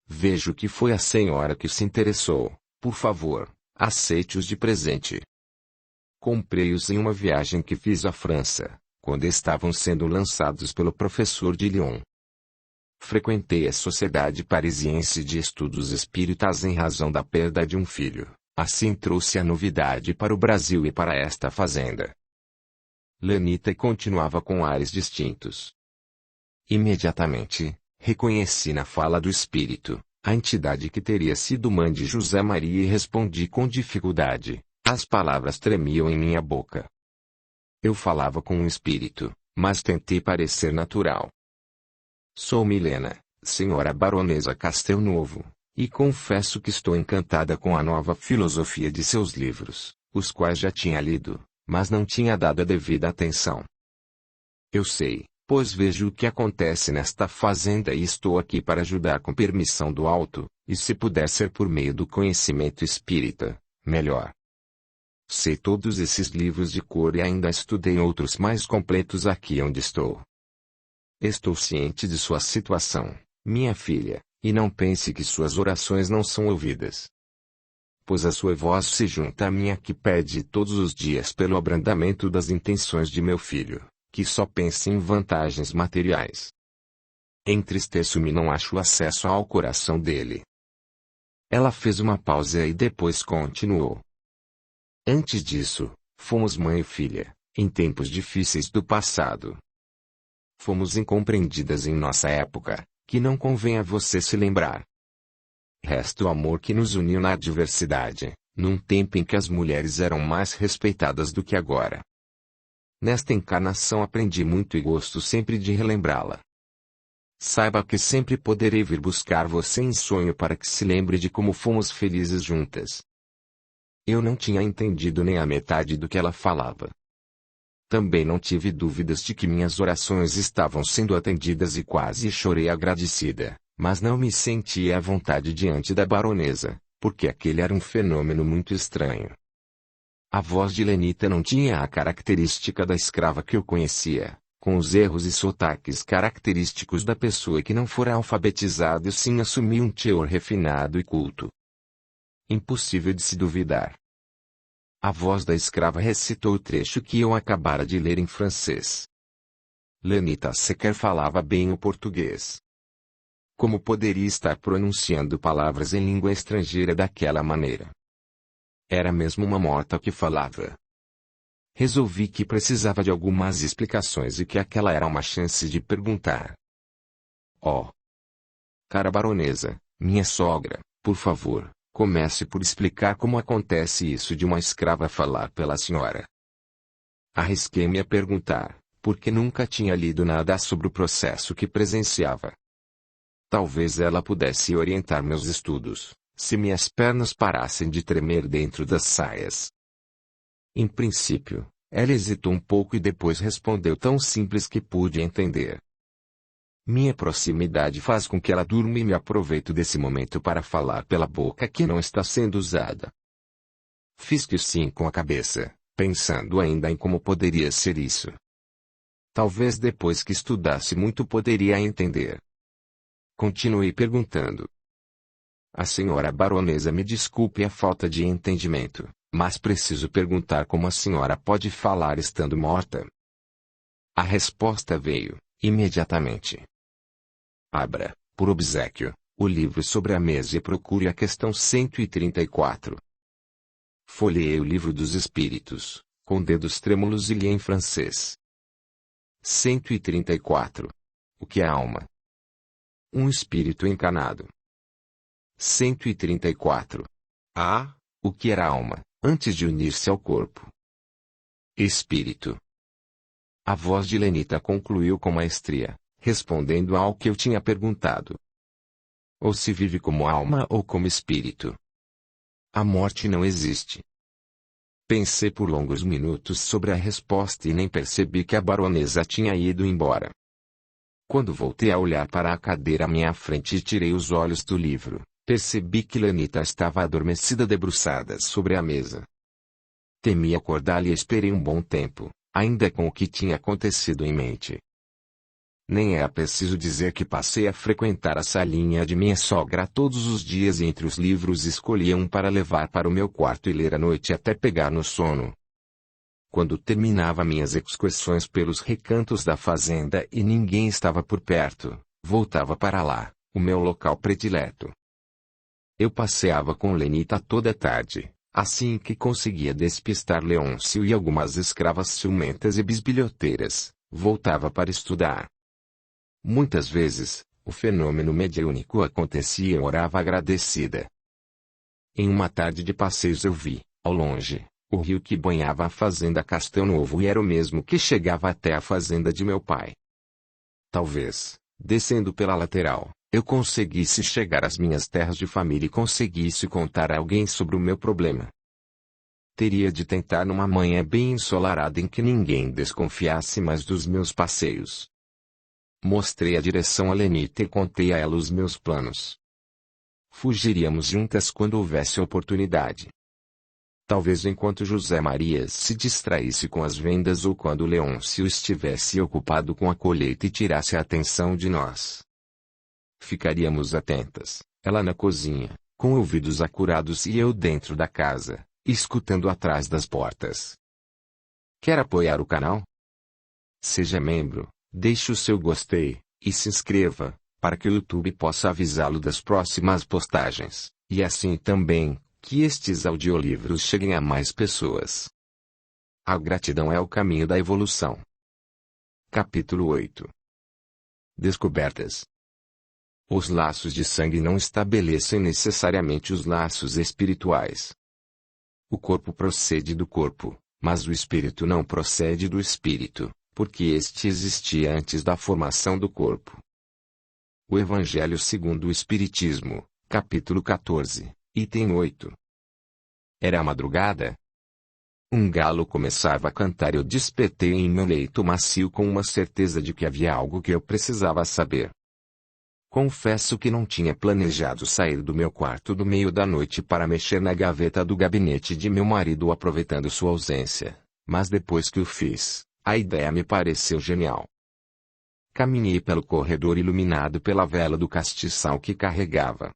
Vejo que foi a senhora que se interessou, por favor, aceite-os de presente. Comprei-os em uma viagem que fiz à França, quando estavam sendo lançados pelo professor de Lyon. Frequentei a Sociedade Parisiense de Estudos Espíritas em razão da perda de um filho. Assim trouxe a novidade para o Brasil e para esta fazenda. Lenita continuava com ares distintos. Imediatamente, reconheci na fala do espírito, A entidade que teria sido mãe de José Maria e respondi com dificuldade. As palavras tremiam em minha boca. Eu falava com um espírito, mas tentei parecer natural. Sou Milena, senhora baronesa Castelnovo, e confesso que estou encantada com a nova filosofia de seus livros, os quais já tinha lido, mas não tinha dado a devida atenção. Eu sei, pois vejo o que acontece nesta fazenda e estou aqui para ajudar com permissão do alto, e se puder ser por meio do conhecimento espírita, melhor. Sei todos esses livros de cor e ainda estudei outros mais completos aqui onde estou. Estou ciente de sua situação, minha filha, e não pense que suas orações não são ouvidas. Pois a sua voz se junta à minha que pede todos os dias pelo abrandamento das intenções de meu filho, que só pensa em vantagens materiais. Entristeço-me e não acho acesso ao coração dele. Ela fez uma pausa e depois continuou. Antes disso, fomos mãe e filha, em tempos difíceis do passado. Fomos incompreendidas em nossa época, que não convém a você se lembrar. Resta o amor que nos uniu na adversidade, num tempo em que as mulheres eram mais respeitadas do que agora. Nesta encarnação aprendi muito e gosto sempre de relembrá-la. Saiba que sempre poderei vir buscar você em sonho para que se lembre de como fomos felizes juntas. Eu não tinha entendido nem a metade do que ela falava. Também não tive dúvidas de que minhas orações estavam sendo atendidas e quase chorei agradecida, mas não me sentia à vontade diante da baronesa, porque aquele era um fenômeno muito estranho. A voz de Lenita não tinha a característica da escrava que eu conhecia, com os erros e sotaques característicos da pessoa que não fora alfabetizada e sim assumia um teor refinado e culto. Impossível de se duvidar. A voz da escrava recitou o trecho que eu acabara de ler em francês. Lenita sequer falava bem o português. Como poderia estar pronunciando palavras em língua estrangeira daquela maneira? Era mesmo uma morta que falava. Resolvi que precisava de algumas explicações e que aquela era uma chance de perguntar. Oh! Cara baronesa, minha sogra, por favor, comece por explicar como acontece isso de uma escrava falar pela senhora. Arrisquei-me a perguntar, porque nunca tinha lido nada sobre o processo que presenciava. Talvez ela pudesse orientar meus estudos, se minhas pernas parassem de tremer dentro das saias. Em princípio, ela hesitou um pouco e depois respondeu tão simples que pude entender. Minha proximidade faz com que ela durma e me aproveito desse momento para falar pela boca que não está sendo usada. Fiz que sim com a cabeça, pensando ainda em como poderia ser isso. Talvez depois que estudasse muito poderia entender. Continuei perguntando. A senhora baronesa me desculpe a falta de entendimento, mas preciso perguntar como a senhora pode falar estando morta. A resposta veio, imediatamente. Abra, por obséquio, o livro sobre a mesa e procure a questão 134. Folheei o livro dos espíritos, com dedos trêmulos e li em francês. 134. O que é alma? Um espírito encarnado. 134. Ah, o que era alma, antes de unir-se ao corpo? Espírito. A voz de Lenita concluiu com maestria, respondendo ao que eu tinha perguntado. Ou se vive como alma ou como espírito. A morte não existe. Pensei por longos minutos sobre a resposta e nem percebi que a baronesa tinha ido embora. Quando voltei a olhar para a cadeira à minha frente e tirei os olhos do livro, percebi que Lenita estava adormecida debruçada sobre a mesa. Temi acordá-la e esperei um bom tempo, ainda com o que tinha acontecido em mente. Nem é preciso dizer que passei a frequentar a salinha de minha sogra todos os dias e entre os livros escolhia um para levar para o meu quarto e ler à noite até pegar no sono. Quando terminava minhas excursões pelos recantos da fazenda e ninguém estava por perto, voltava para lá, o meu local predileto. Eu passeava com Lenita toda a tarde, assim que conseguia despistar Leôncio e algumas escravas ciumentas e bisbilhoteiras, voltava para estudar. Muitas vezes, O fenômeno mediúnico acontecia e eu orava agradecida. Em uma tarde de passeios eu vi, ao longe, o rio que banhava a fazenda Castelo Novo e era o mesmo que chegava até a fazenda de meu pai. Talvez, descendo pela lateral, eu conseguisse chegar às minhas terras de família e conseguisse contar a alguém sobre o meu problema. Teria de tentar numa manhã bem ensolarada em que ninguém desconfiasse mais dos meus passeios. Mostrei a direção a Lenita e contei a ela os meus planos. Fugiríamos juntas quando houvesse oportunidade. Talvez enquanto José Maria se distraísse com as vendas ou quando Leôncio estivesse ocupado com a colheita e tirasse a atenção de nós. Ficaríamos atentas, ela na cozinha, com ouvidos acurados e eu dentro da casa, escutando atrás das portas. Quer apoiar o canal? Seja membro, deixe o seu gostei, e se inscreva, para que o YouTube possa avisá-lo das próximas postagens, e assim também, que estes audiolivros cheguem a mais pessoas. A gratidão é o caminho da evolução. Capítulo 8. Descobertas. Os laços de sangue não estabelecem necessariamente os laços espirituais. O corpo procede do corpo, mas o espírito não procede do espírito, porque este existia antes da formação do corpo. O Evangelho segundo o Espiritismo, capítulo 14, item 8. Era a madrugada. Um galo começava a cantar e eu despertei em meu leito macio com uma certeza de que havia algo que eu precisava saber. Confesso que não tinha planejado sair do meu quarto no meio da noite para mexer na gaveta do gabinete de meu marido aproveitando sua ausência, mas depois que o fiz, a ideia me pareceu genial. Caminhei pelo corredor iluminado pela vela do castiçal que carregava.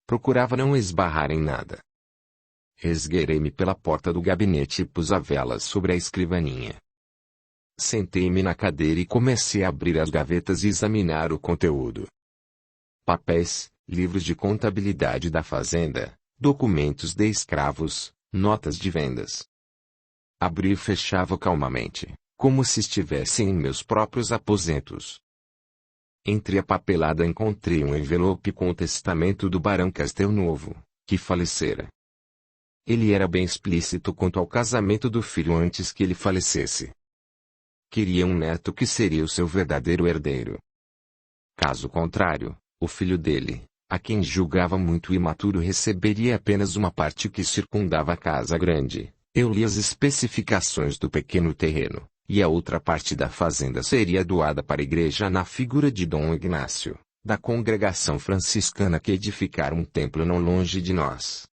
Procurava não esbarrar em nada. Esgueirei-me pela porta do gabinete e pus a vela sobre a escrivaninha. Sentei-me na cadeira e comecei a abrir as gavetas e examinar o conteúdo. Papéis, livros de contabilidade da fazenda, documentos de escravos, notas de vendas. Abri e fechava calmamente, como se estivesse em meus próprios aposentos. Entre a papelada encontrei um envelope com o testamento do barão Castelo Novo, que falecera. Ele era bem explícito quanto ao casamento do filho antes que ele falecesse. Queria um neto que seria o seu verdadeiro herdeiro. Caso contrário, o filho dele, a quem julgava muito imaturo, receberia apenas uma parte que circundava a casa grande. Eu li as especificações do pequeno terreno, e a outra parte da fazenda seria doada para a igreja na figura de Dom Ignácio, da congregação franciscana que edificara um templo não longe de nós.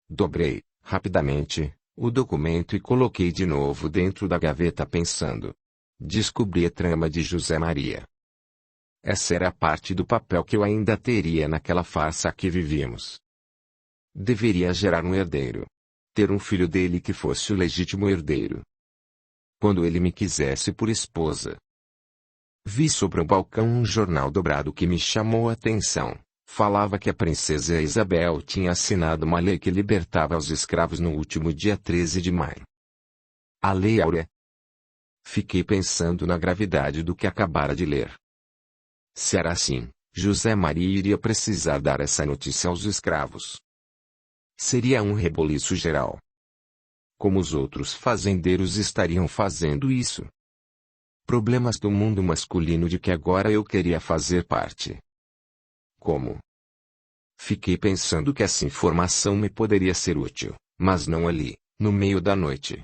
Dobrei, rapidamente, o documento e coloquei de novo dentro da gaveta pensando. Descobri a trama de José Maria. Essa era a parte do papel que eu ainda teria naquela farsa que vivíamos. Deveria gerar um herdeiro. Ter um filho dele que fosse o legítimo herdeiro. Quando ele me quisesse por esposa. Vi sobre o balcão um jornal dobrado que me chamou a atenção. Falava que a princesa Isabel tinha assinado uma lei que libertava os escravos no último dia 13 de maio. A Lei Áurea. Fiquei pensando na gravidade do que acabara de ler. Se era assim, José Maria iria precisar dar essa notícia aos escravos. Seria um reboliço geral. Como os outros fazendeiros estariam fazendo isso? Problemas do mundo masculino de que agora eu queria fazer parte. Como? Fiquei pensando que essa informação me poderia ser útil, mas não ali, no meio da noite.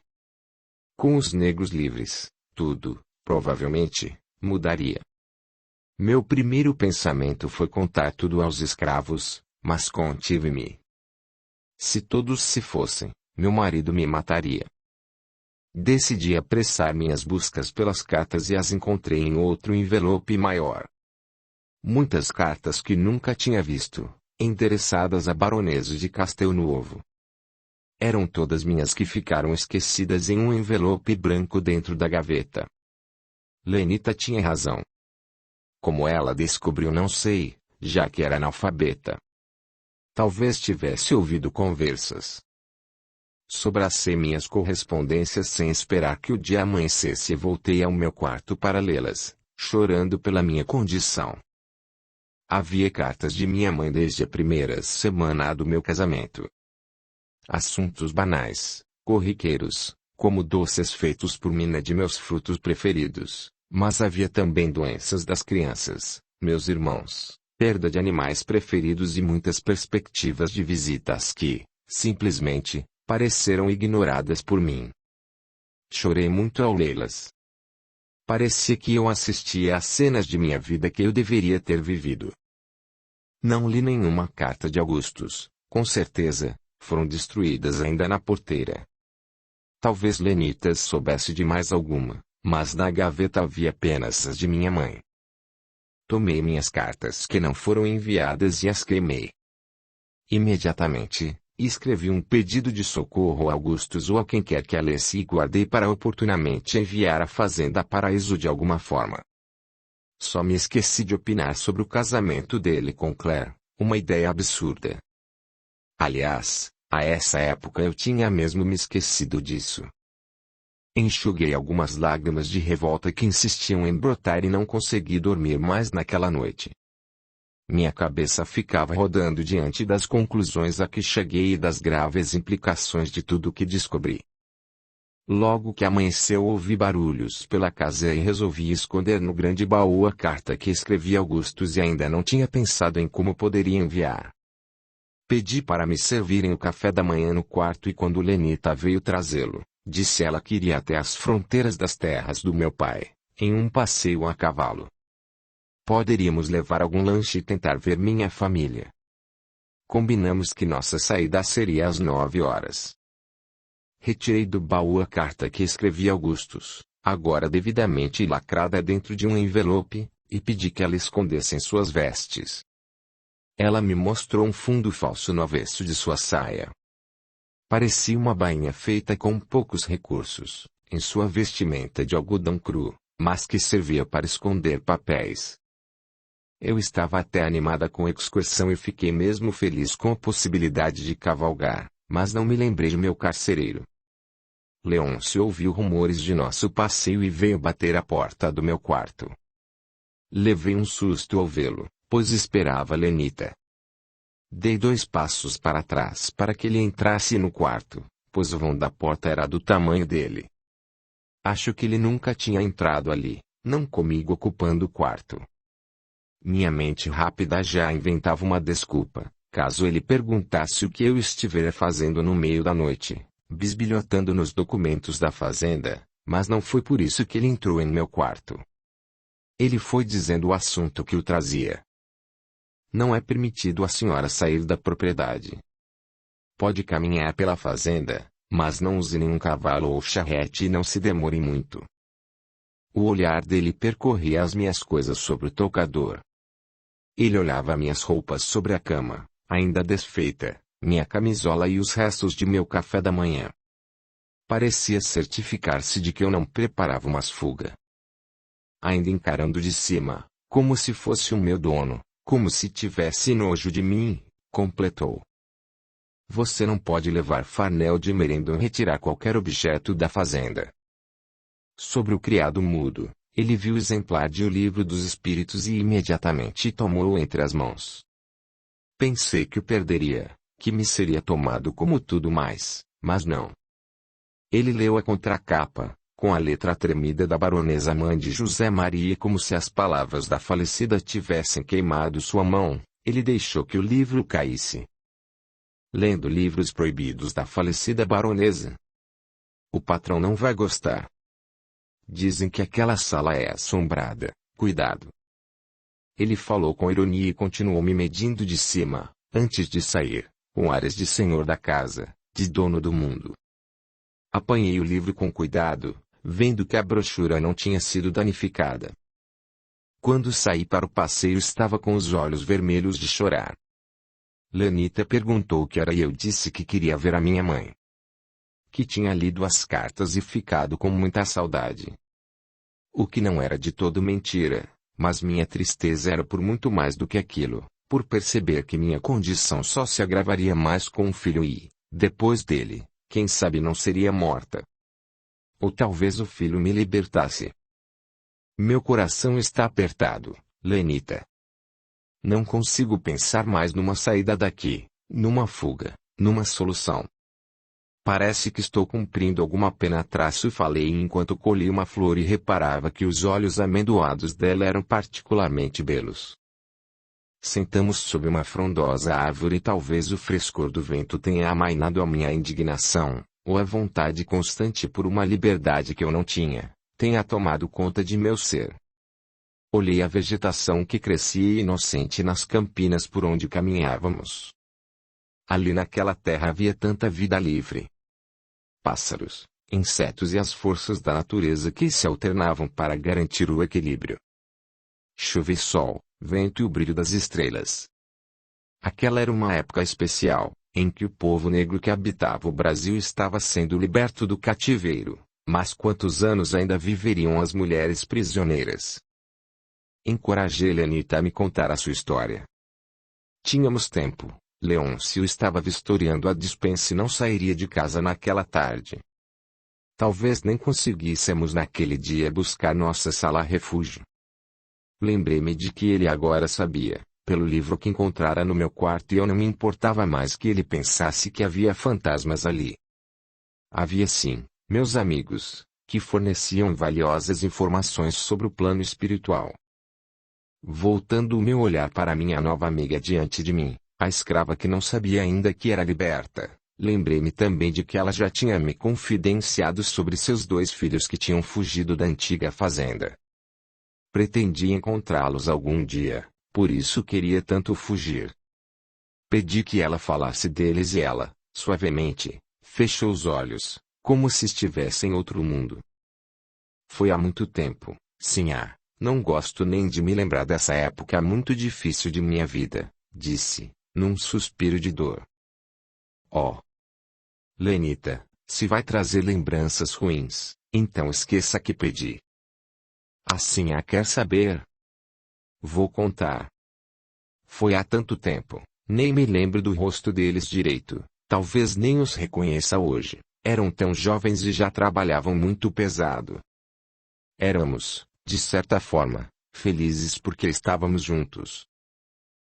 Com os negros livres, tudo, provavelmente, mudaria. Meu primeiro pensamento foi contar tudo aos escravos, mas contive-me. Se todos se fossem, meu marido me mataria. Decidi apressar minhas buscas pelas cartas e as encontrei em outro envelope maior. Muitas cartas que nunca tinha visto, endereçadas a baronesa de Castelo Novo. Eram todas minhas que ficaram esquecidas em um envelope branco dentro da gaveta. Lenita tinha razão. Como ela descobriu não sei, já que era analfabeta. Talvez tivesse ouvido conversas. Sobracei minhas correspondências sem esperar que o dia amanhecesse e voltei ao meu quarto para lê-las, chorando pela minha condição. Havia cartas de minha mãe desde a primeira semana do meu casamento. Assuntos banais, corriqueiros, como doces feitos por mim de meus frutos preferidos, mas havia também doenças das crianças, meus irmãos, perda de animais preferidos e muitas perspectivas de visitas que, simplesmente, pareceram ignoradas por mim. Chorei muito ao lê-las. Parecia que eu assistia a cenas de minha vida que eu deveria ter vivido. Não li nenhuma carta de Augustus, com certeza, foram destruídas ainda na porteira. Talvez Lenitas soubesse de mais alguma, mas na gaveta havia apenas as de minha mãe. Tomei minhas cartas que não foram enviadas e as queimei. Imediatamente, escrevi um pedido de socorro a Augustus ou a quem quer que a lesse e guardei para oportunamente enviar à Fazenda Paraíso de alguma forma. Só me esqueci de opinar sobre o casamento dele com Claire, uma ideia absurda. Aliás, a essa época eu tinha mesmo me esquecido disso. Enxuguei algumas lágrimas de revolta que insistiam em brotar e não consegui dormir mais naquela noite. Minha cabeça ficava rodando diante das conclusões a que cheguei e das graves implicações de tudo o que descobri. Logo que amanheceu ouvi barulhos pela casa e resolvi esconder no grande baú a carta que escrevi a Augustus e ainda não tinha pensado em como poderia enviar. Pedi para me servirem o café da manhã no quarto e quando Lenita veio trazê-lo, disse ela que iria até as fronteiras das terras do meu pai, em um passeio a cavalo. Poderíamos levar algum lanche e tentar ver minha família. Combinamos que nossa saída seria às 9 horas. Retirei do baú a carta que escrevi a Augustus, agora devidamente lacrada dentro de um envelope, e pedi que ela escondesse em suas vestes. Ela me mostrou um fundo falso no avesso de sua saia. Parecia uma bainha feita com poucos recursos, em sua vestimenta de algodão cru, mas que servia para esconder papéis. Eu estava até animada com a excursão e fiquei mesmo feliz com a possibilidade de cavalgar, mas não me lembrei de meu carcereiro. Leôncio ouviu rumores de nosso passeio e veio bater à porta do meu quarto. Levei um susto ao vê-lo, pois esperava Lenita. Dei 2 passos para trás para que ele entrasse no quarto, pois o vão da porta era do tamanho dele. Acho que ele nunca tinha entrado ali, não comigo ocupando o quarto. Minha mente rápida já inventava uma desculpa, caso ele perguntasse o que eu estivera fazendo no meio da noite, bisbilhotando nos documentos da fazenda, mas não foi por isso que ele entrou em meu quarto. Ele foi dizendo o assunto que o trazia. Não é permitido à senhora sair da propriedade. Pode caminhar pela fazenda, mas não use nenhum cavalo ou charrete e não se demore muito. O olhar dele percorria as minhas coisas sobre o toucador. Ele olhava minhas roupas sobre a cama, ainda desfeita, minha camisola e os restos de meu café da manhã. Parecia certificar-se de que eu não preparava umas fuga. Ainda encarando de cima, como se fosse o meu dono, como se tivesse nojo de mim, completou. Você não pode levar farnel de merenda ou retirar qualquer objeto da fazenda. Sobre o criado mudo, ele viu o exemplar de O Livro dos Espíritos e imediatamente tomou-o entre as mãos. Pensei que o perderia, que me seria tomado como tudo mais, mas não. Ele leu a contracapa, com a letra tremida da baronesa mãe de José Maria e como se as palavras da falecida tivessem queimado sua mão, ele deixou que o livro caísse. Lendo livros proibidos da falecida baronesa. O patrão não vai gostar. Dizem que aquela sala é assombrada, cuidado. Ele falou com ironia e continuou me medindo de cima, antes de sair, com áreas de senhor da casa, de dono do mundo. Apanhei o livro com cuidado, vendo que a brochura não tinha sido danificada. Quando saí para o passeio estava com os olhos vermelhos de chorar. Lenita perguntou o que era e eu disse que queria ver a minha mãe. Que tinha lido as cartas e ficado com muita saudade. O que não era de todo mentira, mas minha tristeza era por muito mais do que aquilo, por perceber que minha condição só se agravaria mais com um filho e, depois dele, quem sabe não seria morta. Ou talvez o filho me libertasse. Meu coração está apertado, Lenita. Não consigo pensar mais numa saída daqui, numa fuga, numa solução. Parece que estou cumprindo alguma pena. Falei enquanto colhi uma flor e reparava que os olhos amendoados dela eram particularmente belos. Sentamos sob uma frondosa árvore e talvez o frescor do vento tenha amainado a minha indignação, ou a vontade constante por uma liberdade que eu não tinha, tenha tomado conta de meu ser. Olhei a vegetação que crescia inocente nas campinas por onde caminhávamos. Ali naquela terra havia tanta vida livre. Pássaros, insetos e as forças da natureza que se alternavam para garantir o equilíbrio. Chuva e sol, vento e o brilho das estrelas. Aquela era uma época especial, em que o povo negro que habitava o Brasil estava sendo liberto do cativeiro, mas quantos anos ainda viveriam as mulheres prisioneiras? Encorajei Lenita a me contar a sua história. Tínhamos tempo. Leôncio estava vistoriando a despensa e não sairia de casa naquela tarde. Talvez nem conseguíssemos naquele dia buscar nossa sala-refúgio. Lembrei-me de que ele agora sabia, pelo livro que encontrara no meu quarto, e eu não me importava mais que ele pensasse que havia fantasmas ali. Havia sim, meus amigos, que forneciam valiosas informações sobre o plano espiritual. Voltando o meu olhar para minha nova amiga diante de mim, a escrava que não sabia ainda que era liberta, lembrei-me também de que ela já tinha me confidenciado sobre seus 2 filhos que tinham fugido da antiga fazenda. Pretendia encontrá-los algum dia, por isso queria tanto fugir. Pedi que ela falasse deles e ela, suavemente, fechou os olhos, como se estivesse em outro mundo. Foi há muito tempo, sinhá, não gosto nem de me lembrar dessa época muito difícil de minha vida, disse, num suspiro de dor. Oh! Lenita, se vai trazer lembranças ruins, então esqueça que pedi. Assim a quer saber? Vou contar. Foi há tanto tempo, nem me lembro do rosto deles direito, talvez nem os reconheça hoje, eram tão jovens e já trabalhavam muito pesado. Éramos, de certa forma, felizes porque estávamos juntos.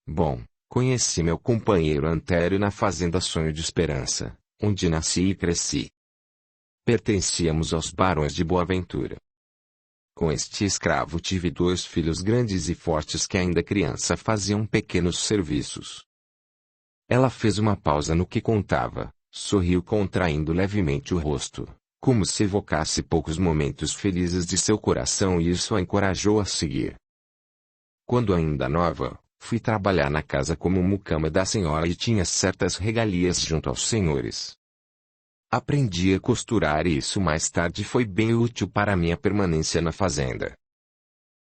Bom, conheci meu companheiro Antério na fazenda Sonho de Esperança, onde nasci e cresci. Pertencíamos aos barões de Boaventura. Com este escravo tive 2 filhos grandes e fortes que ainda criança faziam pequenos serviços. Ela fez uma pausa no que contava, sorriu contraindo levemente o rosto, como se evocasse poucos momentos felizes de seu coração, e isso a encorajou a seguir. Quando ainda nova, fui trabalhar na casa como mucama da senhora e tinha certas regalias junto aos senhores. Aprendi a costurar e isso mais tarde foi bem útil para minha permanência na fazenda.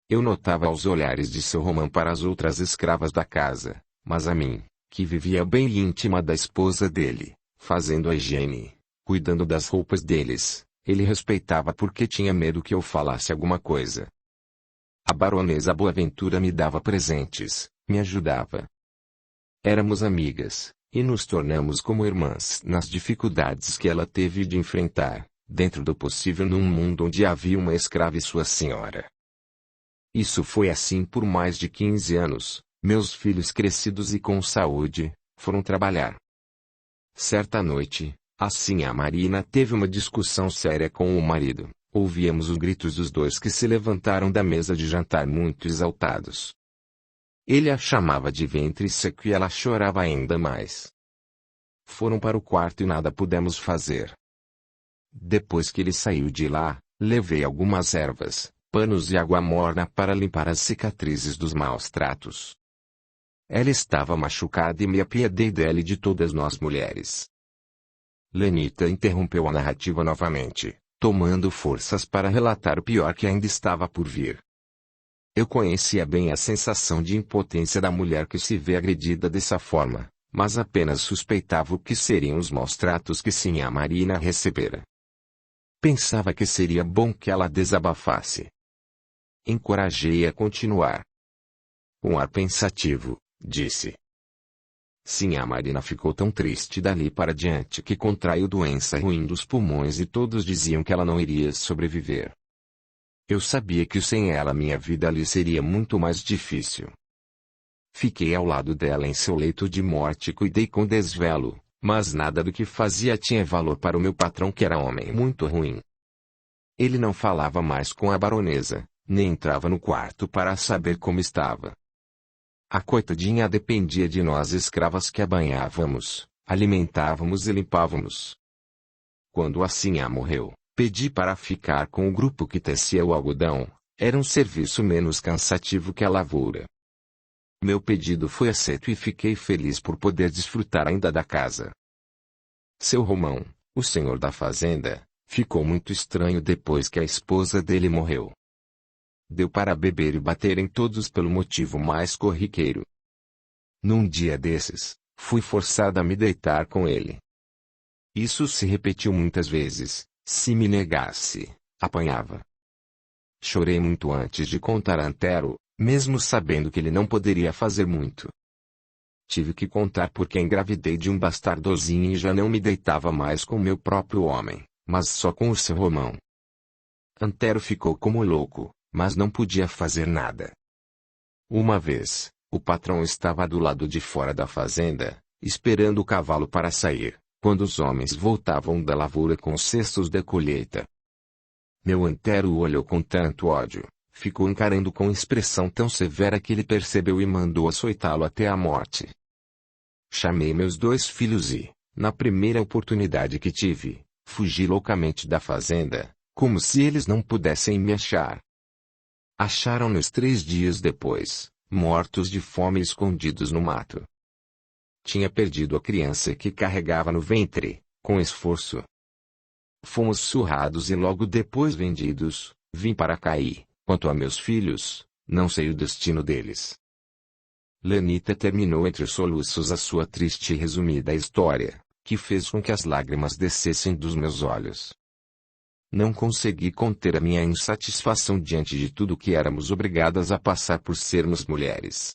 Eu notava aos olhares de seu Romão para as outras escravas da casa, mas a mim, que vivia bem íntima da esposa dele, fazendo a higiene, cuidando das roupas deles, ele respeitava porque tinha medo que eu falasse alguma coisa. A baronesa Boaventura me dava presentes, me ajudava. Éramos amigas, e nos tornamos como irmãs nas dificuldades que ela teve de enfrentar, dentro do possível num mundo onde havia uma escrava e sua senhora. Isso foi assim por mais de 15 anos, meus filhos crescidos e com saúde, foram trabalhar. Certa noite, assim a Marina teve uma discussão séria com o marido, ouvíamos os gritos dos 2 que se levantaram da mesa de jantar muito exaltados. Ele a chamava de ventre seco e ela chorava ainda mais. Foram para o quarto e nada pudemos fazer. Depois que ele saiu de lá, levei algumas ervas, panos e água morna para limpar as cicatrizes dos maus tratos. Ela estava machucada e me apiedei dela e de todas nós mulheres. Lenita interrompeu a narrativa novamente, tomando forças para relatar o pior que ainda estava por vir. Eu conhecia bem a sensação de impotência da mulher que se vê agredida dessa forma, mas apenas suspeitava o que seriam os maus tratos que sinhá Marina recebera. Pensava que seria bom que ela desabafasse. Encorajei-a a continuar. Com ar pensativo, disse. Sinhá Marina ficou tão triste dali para diante que contraiu doença ruim dos pulmões e todos diziam que ela não iria sobreviver. Eu sabia que sem ela minha vida ali seria muito mais difícil. Fiquei ao lado dela em seu leito de morte e cuidei com desvelo, mas nada do que fazia tinha valor para o meu patrão, que era homem muito ruim. Ele não falava mais com a baronesa, nem entrava no quarto para saber como estava. A coitadinha dependia de nós escravas que a banhávamos, alimentávamos e limpávamos. Quando a Sinhá morreu, pedi para ficar com o grupo que tecia o algodão. Era um serviço menos cansativo que a lavoura. Meu pedido foi aceito e fiquei feliz por poder desfrutar ainda da casa. Seu Romão, o senhor da fazenda, ficou muito estranho depois que a esposa dele morreu. Deu para beber e bater em todos pelo motivo mais corriqueiro. Num dia desses, fui forçada a me deitar com ele. Isso se repetiu muitas vezes. Se me negasse, apanhava. Chorei muito antes de contar a Antero, mesmo sabendo que ele não poderia fazer muito. Tive que contar porque engravidei de um bastardozinho e já não me deitava mais com meu próprio homem, mas só com o seu Romão. Antero ficou como louco, mas não podia fazer nada. Uma vez, o patrão estava do lado de fora da fazenda, esperando o cavalo para sair, quando os homens voltavam da lavoura com os cestos da colheita. Meu Antero o olhou com tanto ódio, ficou encarando com expressão tão severa que ele percebeu e mandou açoitá-lo até a morte. Chamei meus 2 filhos e, na primeira oportunidade que tive, fugi loucamente da fazenda, como se eles não pudessem me achar. Acharam-nos 3 dias depois, mortos de fome e escondidos no mato. Tinha perdido a criança que carregava no ventre, com esforço. Fomos surrados e logo depois vendidos. Vim para Caí. Quanto a meus filhos, não sei o destino deles. Lenita terminou entre soluços a sua triste e resumida história, que fez com que as lágrimas descessem dos meus olhos. Não consegui conter a minha insatisfação diante de tudo que éramos obrigadas a passar por sermos mulheres.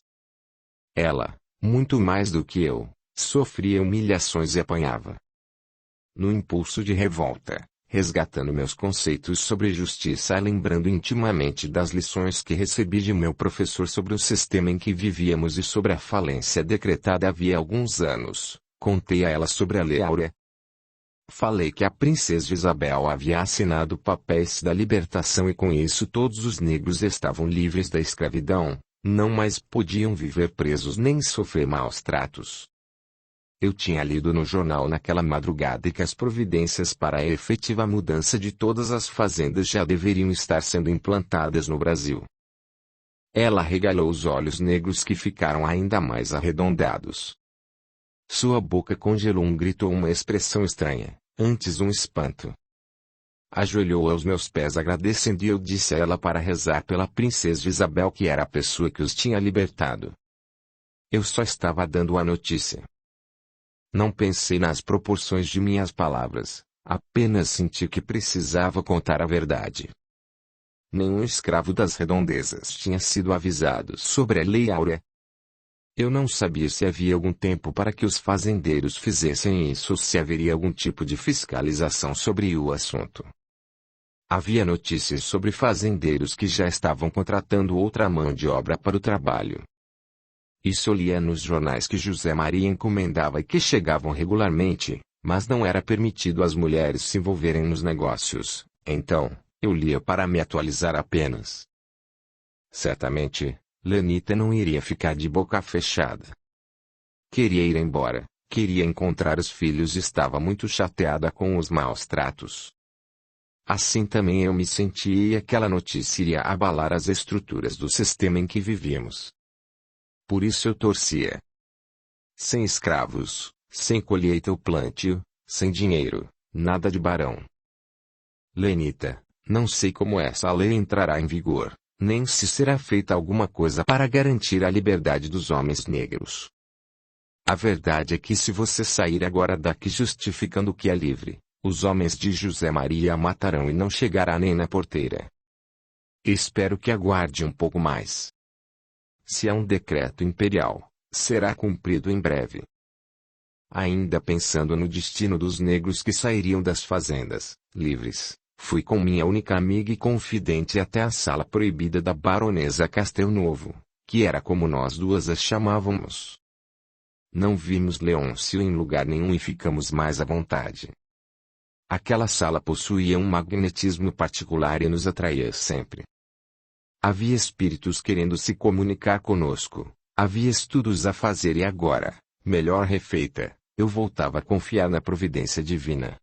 Ela, muito mais do que eu, sofria humilhações e apanhava. No impulso de revolta, resgatando meus conceitos sobre justiça e lembrando intimamente das lições que recebi de meu professor sobre o sistema em que vivíamos e sobre a falência decretada havia alguns anos, contei a ela sobre a Lei Áurea. Falei que a princesa Isabel havia assinado papéis da libertação e com isso todos os negros estavam livres da escravidão, não mais podiam viver presos nem sofrer maus tratos. Eu tinha lido no jornal naquela madrugada que as providências para a efetiva mudança de todas as fazendas já deveriam estar sendo implantadas no Brasil. Ela regalou os olhos negros que ficaram ainda mais arredondados. Sua boca congelou gritou uma expressão estranha, antes um espanto. Ajoelhou aos meus pés agradecendo e eu disse a ela para rezar pela princesa Isabel que era a pessoa que os tinha libertado. Eu só estava dando a notícia. Não pensei nas proporções de minhas palavras, apenas senti que precisava contar a verdade. Nenhum escravo das redondezas tinha sido avisado sobre a Lei Áurea. Eu não sabia se havia algum tempo para que os fazendeiros fizessem isso ou se haveria algum tipo de fiscalização sobre o assunto. Havia notícias sobre fazendeiros que já estavam contratando outra mão de obra para o trabalho. Isso eu lia nos jornais que José Maria encomendava e que chegavam regularmente, mas não era permitido às mulheres se envolverem nos negócios, então, eu lia para me atualizar apenas. Certamente, Lenita não iria ficar de boca fechada. Queria ir embora, queria encontrar os filhos e estava muito chateada com os maus tratos. Assim também eu me sentia e aquela notícia iria abalar as estruturas do sistema em que vivíamos. Por isso eu torcia. Sem escravos, sem colheita ou plantio, sem dinheiro, nada de barão. Lenita, não sei como essa lei entrará em vigor, nem se será feita alguma coisa para garantir a liberdade dos homens negros. A verdade é que se você sair agora daqui justificando que é livre, os homens de José Maria a matarão e não chegará nem na porteira. Espero que aguarde um pouco mais. Se é um decreto imperial, será cumprido em breve. Ainda pensando no destino dos negros que sairiam das fazendas, livres, fui com minha única amiga e confidente até a sala proibida da baronesa Castelnovo, que era como nós duas as chamávamos. Não vimos Leôncio em lugar nenhum e ficamos mais à vontade. Aquela sala possuía um magnetismo particular e nos atraía sempre. Havia espíritos querendo se comunicar conosco, havia estudos a fazer e agora, melhor refeita, eu voltava a confiar na providência divina.